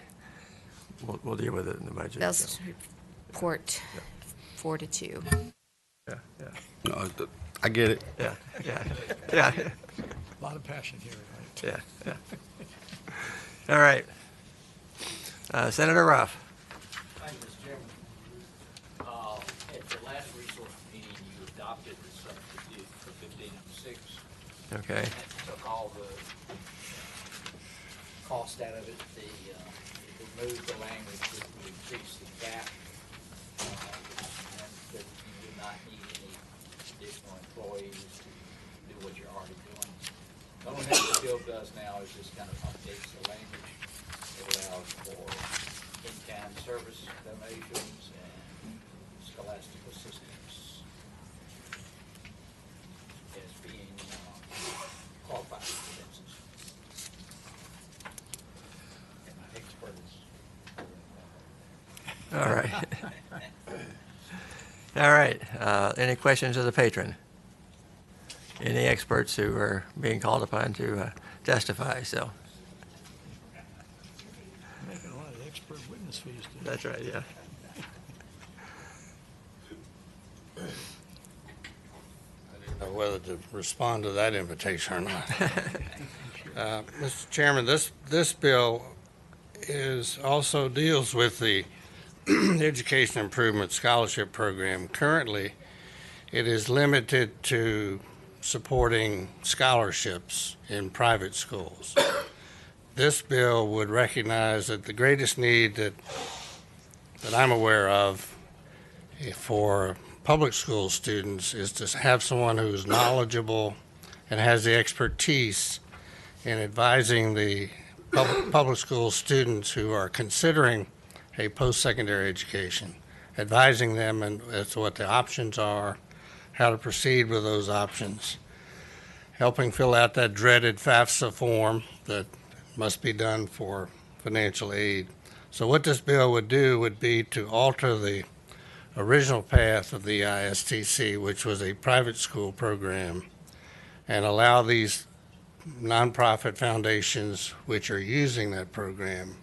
[SPEAKER 3] We'll deal with it in the budget.
[SPEAKER 8] Bills report 4-2.
[SPEAKER 3] Yeah.
[SPEAKER 4] No, I get it.
[SPEAKER 3] Yeah.
[SPEAKER 1] A lot of passion here, right?
[SPEAKER 3] Yeah. All right. Senator Ruff.
[SPEAKER 22] Thank you, Mr. Chairman. At the last resource meeting, you adopted the substitute for 1506.
[SPEAKER 3] Okay.
[SPEAKER 22] That took all the cost out of it. It removed the language that would increase the cap, and that you would not need any additional employees to do what you're already doing. The only thing the bill does now is just kind of updates the language. It allows for in-kind service donations and scholastic assistance as being qualified expenses. And my expert is.
[SPEAKER 3] All right. All right. Any questions of the patron? Any experts who are being called upon to testify? So.
[SPEAKER 1] Making a lot of expert witness fees today.
[SPEAKER 3] That's right. Yeah.
[SPEAKER 19] Know whether to respond to that invitation or not. Mr. Chairman, this bill also deals with the Education Improvement Scholarship Program. Currently, it is limited to supporting scholarships in private schools. This bill would recognize that the greatest need that I'm aware of for public school students is to have someone who's knowledgeable and has the expertise in advising the public school students who are considering a post-secondary education, advising them as to what the options are, how to proceed with those options, helping fill out that dreaded FAFSA form that must be done for financial aid. So what this bill would do would be to alter the original path of the ISTC, which was a private school program, and allow these nonprofit foundations which are using that program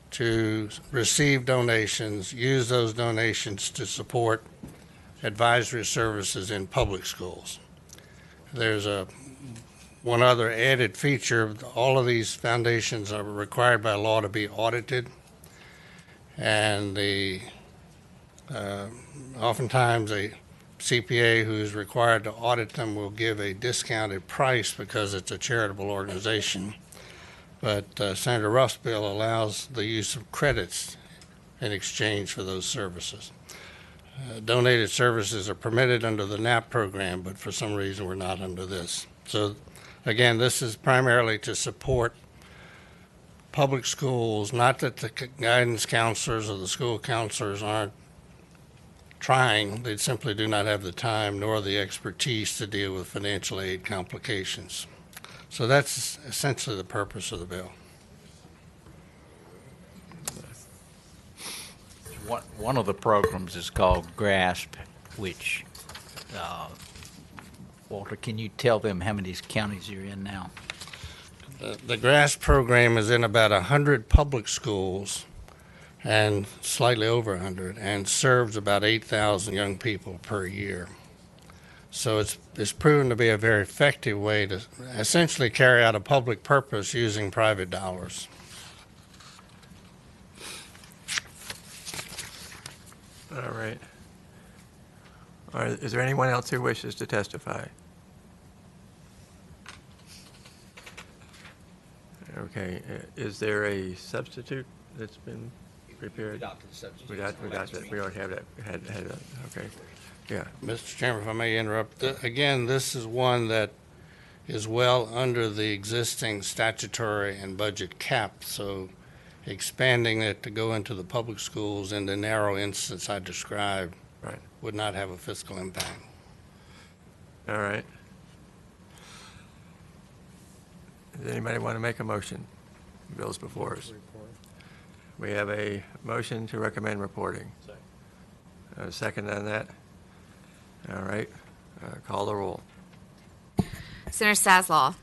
[SPEAKER 19] to receive donations, use those donations to support advisory services in public schools. There's one other added feature. All of these foundations are required by law to be audited, and oftentimes a CPA who's required to audit them will give a discounted price because it's a charitable organization. But Senator Ruff's bill allows the use of credits in exchange for those services. Donated services are permitted under the NAP program, but for some reason we're not under this. So again, this is primarily to support public schools, not that the guidance counselors or the school counselors aren't trying, they simply do not have the time nor the expertise to deal with financial aid complications. So that's essentially the purpose of the bill.
[SPEAKER 22] One of the programs is called GRASP, which, Walter, can you tell them how many counties you're in now?
[SPEAKER 19] The GRASP program is in about 100 public schools and slightly over 100, and serves about 8,000 young people per year. So it's proven to be a very effective way to essentially carry out a public purpose using private dollars.
[SPEAKER 3] All right. Is there anyone else who wishes to testify? Okay. Is there a substitute that's been prepared? We adopted the substitute. We already have that. Had that. Okay. Yeah.
[SPEAKER 19] Mr. Chairman, if I may interrupt, again, this is one that is well under the existing statutory and budget cap, so expanding it to go into the public schools in the narrow instance I described would not have a fiscal impact.
[SPEAKER 3] All right. Does anybody want to make a motion? Bill's before us. We have a motion to recommend reporting. A second on that? All right. Call the roll.
[SPEAKER 8] Senator Saslaw.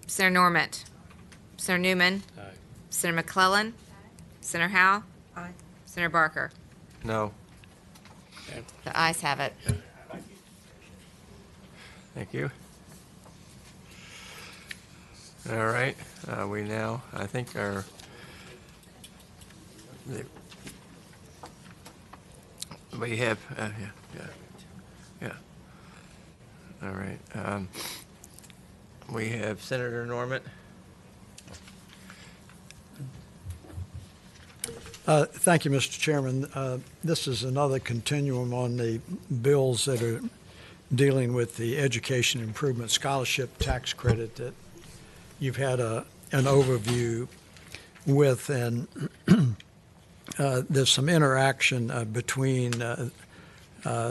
[SPEAKER 8] Senator Normant. Senator Newman.
[SPEAKER 22] Aye.
[SPEAKER 8] Senator McClellan. Senator Howe.
[SPEAKER 6] Aye.
[SPEAKER 8] Senator Barker.
[SPEAKER 3] No.
[SPEAKER 8] The ayes have it.
[SPEAKER 3] Thank you. All right. We now, I think, are we have, yeah. All right. We have Senator Normant.
[SPEAKER 1] Thank you, Mr. Chairman. This is another continuum on the bills that are dealing with the Education Improvement Scholarship Tax Credit that you've had an overview with, and there's some interaction between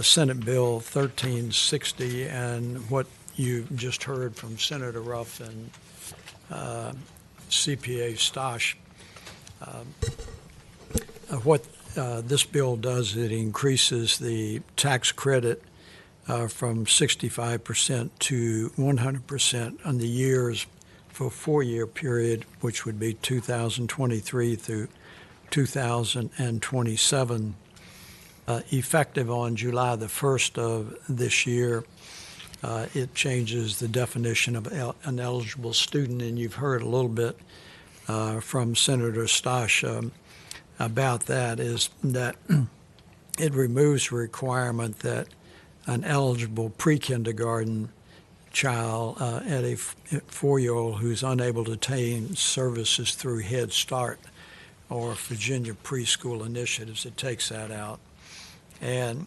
[SPEAKER 1] Senate Bill 1360 and what you just heard from Senator Ruff and CPA Stosh. What this bill does, it increases the tax credit from 65% to 100% on the years for a 4-year period, which would be 2023 through 2027. Effective on July the 1st of this year, it changes the definition of an eligible student, and you've heard a little bit from Senator Stosh about that, is that it removes the requirement that an eligible pre-kindergarten child at a 4-year-old who's unable to obtain services through Head Start or Virginia Preschool Initiatives. It takes that out. And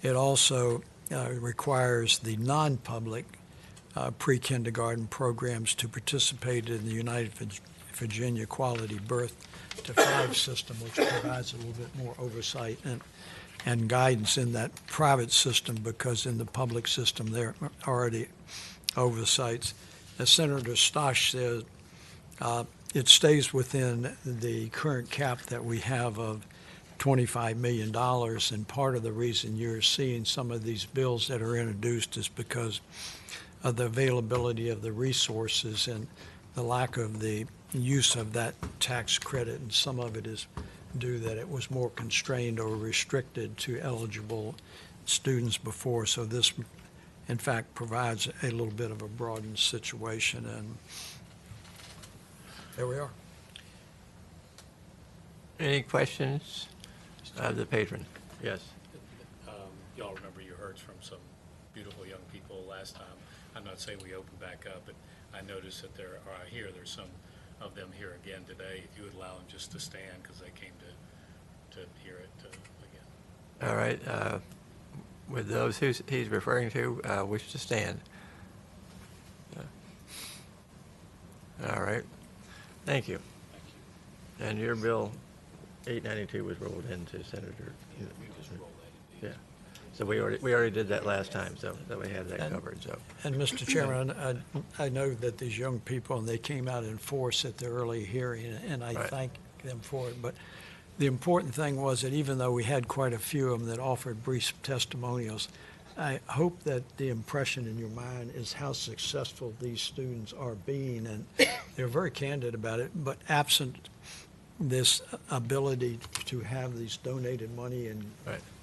[SPEAKER 1] it also requires the non-public pre-kindergarten programs to participate in the United Virginia Quality Birth to 5 system, which provides a little bit more oversight and guidance in that private system, because in the public system there are already oversights. As Senator Stosh said, it stays within the current cap that we have of $25 million, and part of the reason you're seeing some of these bills that are introduced is because of the availability of the resources and the lack of the use of that tax credit, and some of it is due that it was more constrained or restricted to eligible students before. So this, in fact, provides a little bit of a broadened situation, and there we are.
[SPEAKER 3] Any questions of the patron? Yes.
[SPEAKER 2] Y'all remember you heard from some beautiful young people last time. I'm not saying we open back up, but I noticed that there's some of them here again today. If you would allow them just to stand, because they came to hear it again.
[SPEAKER 3] All right. With those he's referring to, wish to stand. All right. Thank you. And your bill 892 was rolled into Senator. Yeah. So we already did that last time, so we have that covered. So.
[SPEAKER 1] And Mr. Chairman, I know that these young people, and they came out in force at the early hearing, and I thank them for it. But the important thing was that even though we had quite a few of them that offered brief testimonials, I hope that the impression in your mind is how successful these students are being, and they're very candid about it. But absent this ability to have these donated money and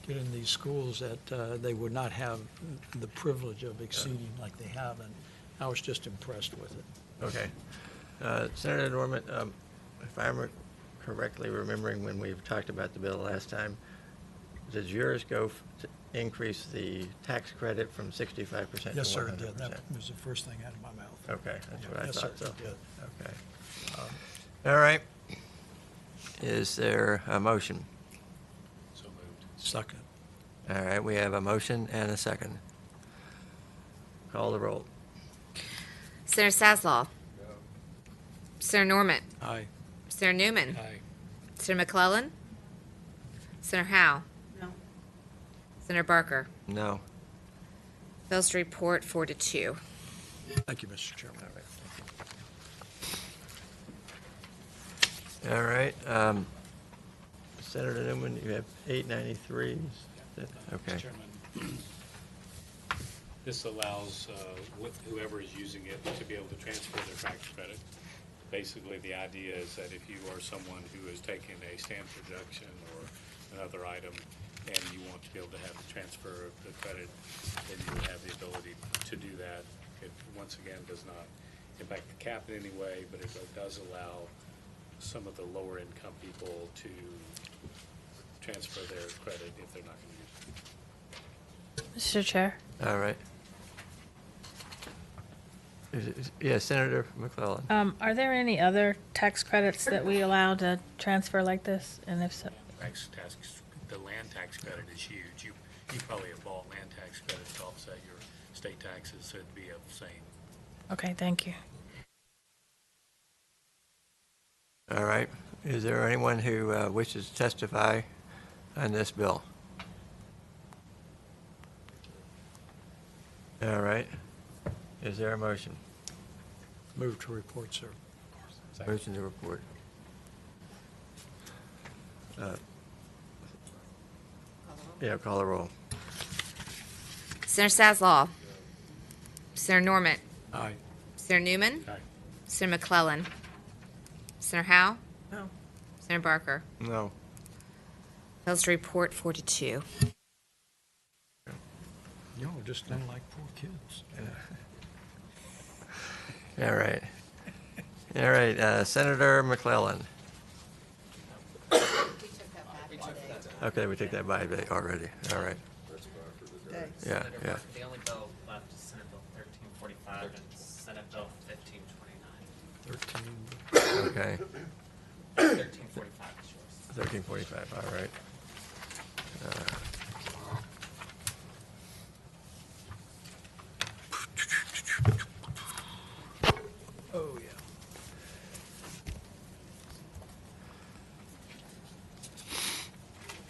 [SPEAKER 1] get in these schools, that they would not have the privilege of exceeding like they have, and I was just impressed with it.
[SPEAKER 3] Okay. Senator Norman, if I'm correctly remembering when we've talked about the bill last time, does yours go to increase the tax credit from 65% to 100%?
[SPEAKER 1] Yes, sir, it did. That was the first thing out of my mouth.
[SPEAKER 3] Okay, that's what I
[SPEAKER 1] Yes,
[SPEAKER 3] thought.
[SPEAKER 1] sir,
[SPEAKER 3] So.
[SPEAKER 1] it did.
[SPEAKER 3] Okay. All right. Is there a motion?
[SPEAKER 2] So moved.
[SPEAKER 1] Second.
[SPEAKER 3] All right, we have a motion and a second. Call the roll.
[SPEAKER 8] Senator Saslaw. Senator Norman.
[SPEAKER 1] Aye.
[SPEAKER 8] Senator Newman.
[SPEAKER 2] Aye.
[SPEAKER 8] Senator McClellan. Senator Howe.
[SPEAKER 21] No.
[SPEAKER 8] Senator Barker.
[SPEAKER 3] No.
[SPEAKER 8] Bills to report 4-2.
[SPEAKER 1] Thank you, Mr. Chairman.
[SPEAKER 3] All right. Senator Newman, you have 893. Okay.
[SPEAKER 2] Mr. Chairman, this allows whoever is using it to be able to transfer their tax credit. Basically, the idea is that if you are someone who is taking a stamp deduction or another item and you want to be able to have the transfer of the credit, then you would have the ability to do that. It, once again, does not impact the cap in any way, but it does allow some of the lower income people to transfer their credit if they're not going to use it.
[SPEAKER 21] Mr. Chair.
[SPEAKER 3] All right. Yes, Senator McClellan.
[SPEAKER 21] Are there any other tax credits that we allow to transfer like this? And if so,
[SPEAKER 2] The land tax credit is huge. You probably have bought land tax credits to offset your state taxes, so it'd be of the same.
[SPEAKER 21] okay, thank you.
[SPEAKER 3] All right. Is there anyone who wishes to testify on this bill? All right. Is there a motion?
[SPEAKER 1] Move to report, sir.
[SPEAKER 3] Motion to report. Yeah, call the roll.
[SPEAKER 8] Senator Saslaw. Senator Norman.
[SPEAKER 1] Aye.
[SPEAKER 8] Senator Newman.
[SPEAKER 2] Aye.
[SPEAKER 8] Senator McClellan. Senator Howe.
[SPEAKER 21] No.
[SPEAKER 8] Senator Barker.
[SPEAKER 3] No.
[SPEAKER 8] Bills to report 4-2.
[SPEAKER 1] Y'all just don't like poor kids.
[SPEAKER 3] All right. All right. Senator McClellan. Okay, we took that by already. All right.
[SPEAKER 6] Okay.
[SPEAKER 3] Yeah,
[SPEAKER 5] Senator
[SPEAKER 3] yeah.
[SPEAKER 5] Barker, the only bill left is Senate Bill 1345 and Senate Bill 1529.
[SPEAKER 3] Okay.
[SPEAKER 5] 1345 is yours.
[SPEAKER 3] 1345, all right.
[SPEAKER 1] Oh, yeah.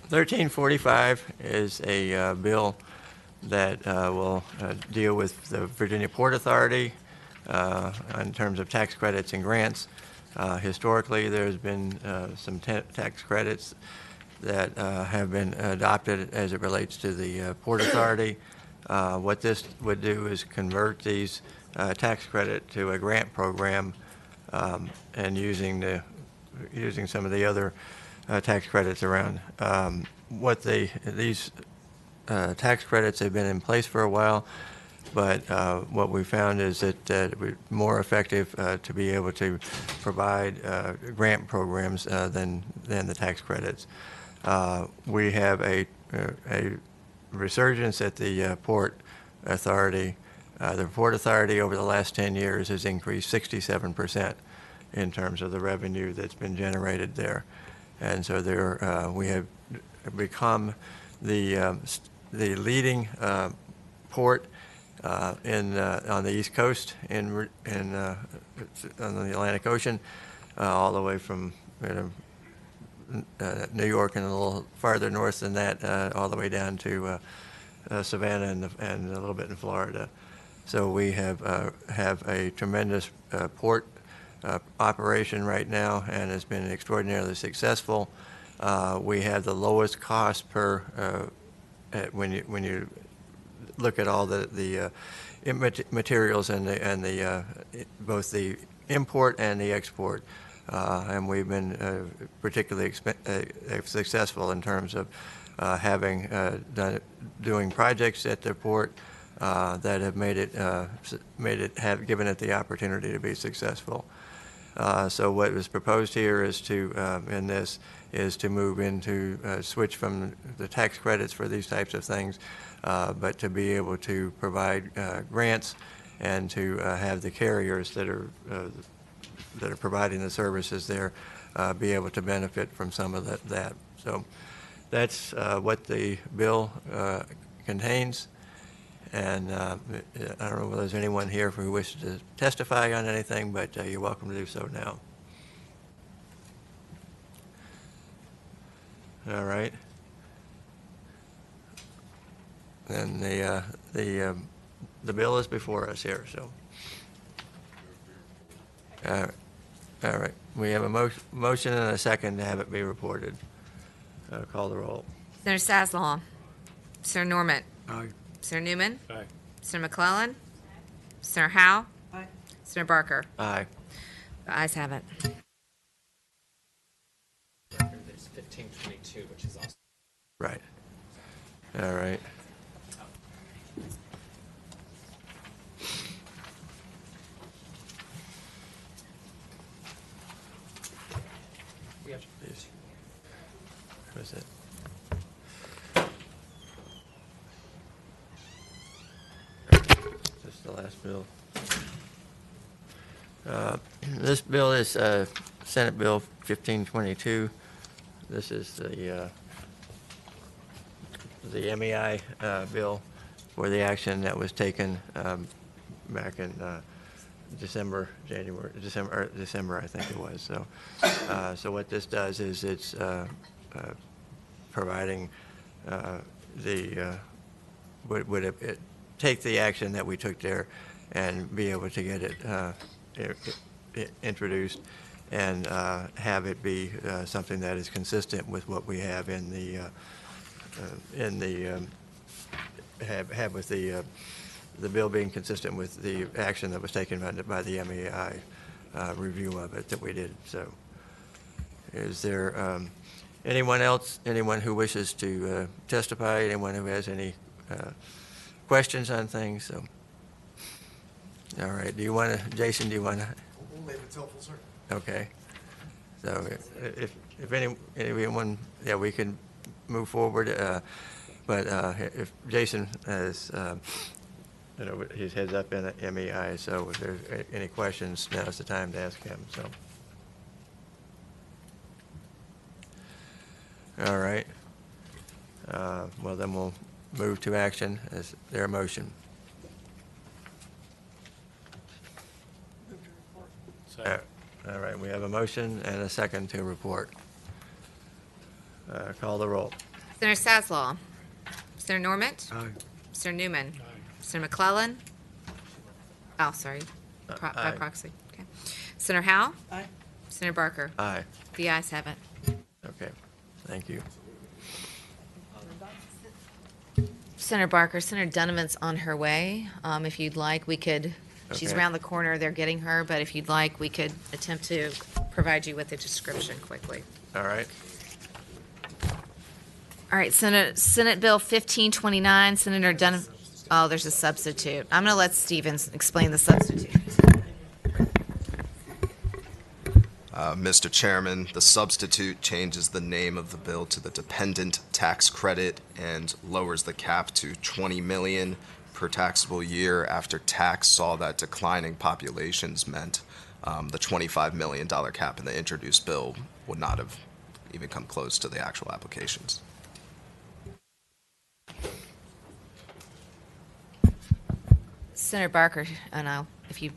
[SPEAKER 3] $1345 is a bill that will deal with the Virginia Port Authority in terms of tax credits and grants. Historically, there's been some tax credits that have been adopted as it relates to the Port Authority. What this would do is convert these tax credit to a grant program, and using some of the other tax credits around. These tax credits have been in place for a while, but what we found is that it would be more effective to be able to provide grant programs than the tax credits. We have a resurgence at the Port Authority. The Port Authority over the last 10 years has increased 67% in terms of the revenue that's been generated there. And so we have become the leading port on the East Coast on the Atlantic Ocean, all the way from New York and a little farther north than that, all the way down to Savannah and a little bit in Florida. So we have a tremendous port operation right now, and it's been extraordinarily successful. We have the lowest cost per when you look at all the materials and both the import and the export, and we've been particularly successful in terms of doing projects at the port that have given it the opportunity to be successful. So what was proposed here is to move into switch from the tax credits for these types of things, but to be able to provide grants and to have the carriers that are providing the services there be able to benefit from some of that. So that's what the bill contains. And I don't know whether there's anyone here who wishes to testify on anything, but you're welcome to do so now. All right. And the bill is before us here, so. All right. We have a motion and a second to have it be reported. Call the roll.
[SPEAKER 8] Senator Saslaw. Senator Norman.
[SPEAKER 1] Aye.
[SPEAKER 8] Senator Newman.
[SPEAKER 2] Aye.
[SPEAKER 8] Senator McClellan. Senator Howe.
[SPEAKER 6] Aye.
[SPEAKER 8] Senator Barker.
[SPEAKER 3] Aye.
[SPEAKER 8] The ayes have it.
[SPEAKER 5] There's 1522, which is also.
[SPEAKER 3] Right. All right. Please. Where's it? This is the last bill. This bill is Senate Bill 1522. This is the MEI bill for the action that was taken back in December, I think it was. So what this does is it's providing would take the action that we took there and be able to get it introduced and have it be something that is consistent with what we have with the bill being consistent with the action that was taken by the MEI review of it that we did. So is there anyone who wishes to testify, anyone who has any questions on things? So, all right, Jason, do you want to?
[SPEAKER 7] We'll leave it helpful, sir.
[SPEAKER 3] Okay. So if anyone, yeah, we can move forward. But if Jason has, his heads up in MEI, so if there's any questions, now's the time to ask him, so. All right. Well, then we'll move to action. Is there a motion? All right, we have a motion and a second to report. Call the roll.
[SPEAKER 8] Senator Saslaw. Senator Normant.
[SPEAKER 3] Aye.
[SPEAKER 8] Senator Newman. Senator McClellan. Oh, sorry. By
[SPEAKER 3] aye.
[SPEAKER 8] proxy. Okay. Senator Howell.
[SPEAKER 6] Aye.
[SPEAKER 8] Senator Barker.
[SPEAKER 3] Aye.
[SPEAKER 8] The ayes have it.
[SPEAKER 3] Okay, thank you.
[SPEAKER 8] Senator Barker, Senator Dunavant's on her way. If you'd like, we could, she's
[SPEAKER 3] Okay.
[SPEAKER 8] around the corner, they're getting her, but if you'd like, we could attempt to provide you with a description quickly.
[SPEAKER 3] All right.
[SPEAKER 8] All right, Senate Bill 1529, Senator Donovan, oh, there's a substitute. I'm going to let Stevens explain the substitute.
[SPEAKER 11] Mr. Chairman, the substitute changes the name of the bill to the dependent tax credit and lowers the cap to 20 million per taxable year after tax saw that declining populations meant the $25 million cap in the introduced bill would not have even come close to the actual applications.
[SPEAKER 8] Senator Barker, and if you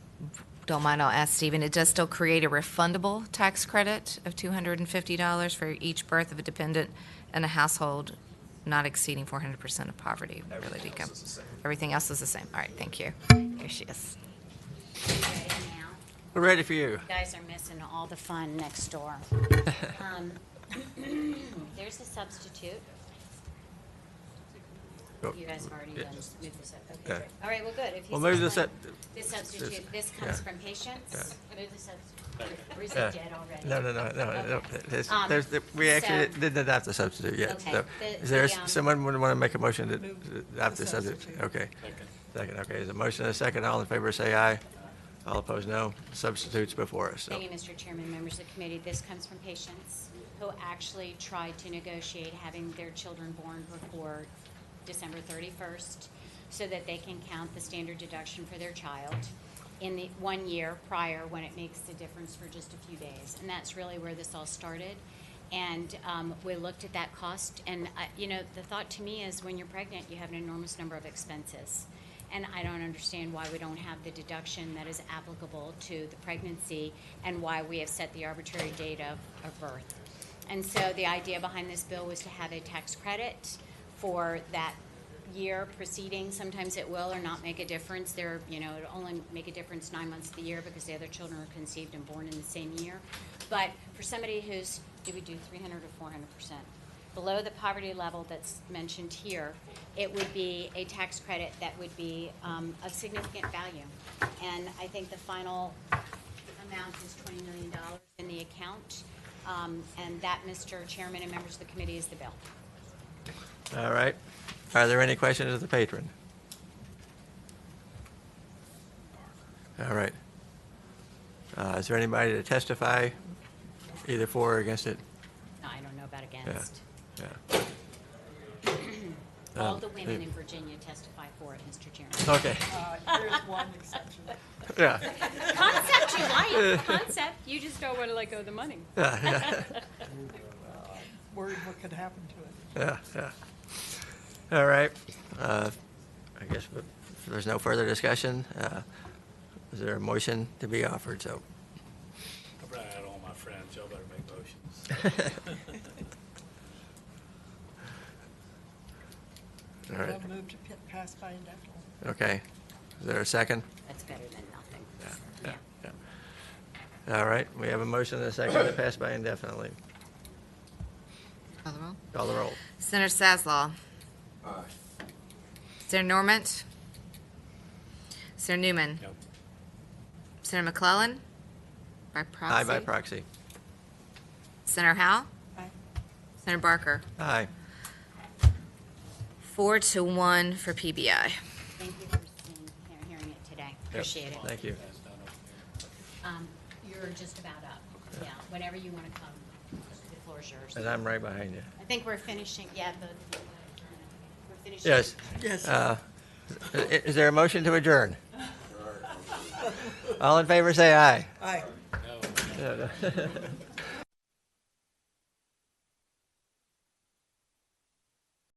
[SPEAKER 8] don't mind, I'll ask Stephen, it does still create a refundable tax credit of $250 for each birth of a dependent in a household not exceeding 400% of poverty related income. Everything else is the same. All right, thank you. Here she is.
[SPEAKER 3] We're ready for you.
[SPEAKER 7] You guys are missing all the fun next door. There's a substitute. You guys have already done moved this up. Okay.
[SPEAKER 3] Okay.
[SPEAKER 7] All right, well, good. If
[SPEAKER 3] We'll
[SPEAKER 7] he's
[SPEAKER 3] move this
[SPEAKER 7] not-
[SPEAKER 3] up.
[SPEAKER 7] This substitute, this
[SPEAKER 3] Yeah.
[SPEAKER 7] comes from patients. Move the substitute. Or is it
[SPEAKER 3] Yeah.
[SPEAKER 7] dead already?
[SPEAKER 3] No.
[SPEAKER 7] Okay.
[SPEAKER 3] We actually
[SPEAKER 7] So-
[SPEAKER 3] didn't adopt the substitute yet.
[SPEAKER 7] Okay.
[SPEAKER 3] So
[SPEAKER 7] The-
[SPEAKER 3] is there,
[SPEAKER 7] the,
[SPEAKER 3] someone would want to make a motion to adopt the substitute? Okay. Second, okay. Is a motion and a second? All in favor say aye. All opposed, no. Substitute's before us, so.
[SPEAKER 7] Thank you, Mr. Chairman, members of the committee. This comes from patients who actually tried to negotiate having their children born before December 31st so that they can count the standard deduction for their child in the 1 year prior when it makes a difference for just a few days. And that's really where this all started. And we looked at that cost. And, the thought to me is when you're pregnant, you have an enormous number of expenses. And I don't understand why we don't have the deduction that is applicable to the pregnancy and why we have set the arbitrary date of birth. And so the idea behind this bill was to have a tax credit for that year preceding. Sometimes it will or not make a difference. It'll only make a difference 9 months of the year because the other children are conceived and born in the same year. But for somebody who's, do we do 300 or 400%? Below the poverty level that's mentioned here, it would be a tax credit that would be of significant value. And I think the final amount is $20 million in the account. And that, Mr. Chairman and members of the committee, is the bill.
[SPEAKER 3] All right. Are there any questions of the patron? All right. Is there anybody to testify either for or against it?
[SPEAKER 7] No, I don't know about against.
[SPEAKER 3] Yeah.
[SPEAKER 7] All the women in Virginia testify for it, Mr. Chairman.
[SPEAKER 3] Okay.
[SPEAKER 6] There's one exception.
[SPEAKER 3] Yeah.
[SPEAKER 7] Concept you like. Concept. You just don't want to let go of the money.
[SPEAKER 6] Worried what could happen to it.
[SPEAKER 3] Yeah. All right. I guess if there's no further discussion, is there a motion to be offered? So.
[SPEAKER 2] I brought out all my friends. Y'all better make motions.
[SPEAKER 3] All right.
[SPEAKER 6] I'll move to pass by indefinitely.
[SPEAKER 3] Okay. Is there a second?
[SPEAKER 7] That's better than nothing.
[SPEAKER 3] Yeah. All right. We have a motion and a second to pass by indefinitely.
[SPEAKER 8] Call the roll.
[SPEAKER 3] Call the roll.
[SPEAKER 8] Senator Saslaw.
[SPEAKER 13] Aye.
[SPEAKER 8] Senator Normant. Senator Newman.
[SPEAKER 2] Nope.
[SPEAKER 8] Senator McClellan. By proxy.
[SPEAKER 3] Aye by proxy.
[SPEAKER 8] Senator Howell.
[SPEAKER 6] Aye.
[SPEAKER 8] Senator Barker.
[SPEAKER 3] Aye.
[SPEAKER 8] 4-1 for PBI.
[SPEAKER 7] Thank you for hearing it today. Appreciate it.
[SPEAKER 3] Thank you.
[SPEAKER 7] You're just about up. Yeah, whenever you want to come, the floor is yours.
[SPEAKER 3] And I'm right behind you.
[SPEAKER 7] I think we're finishing, finish.
[SPEAKER 3] Yes.
[SPEAKER 6] Yes.
[SPEAKER 3] Is there a motion to adjourn? All in favor, say aye.
[SPEAKER 6] Aye.
[SPEAKER 3] No.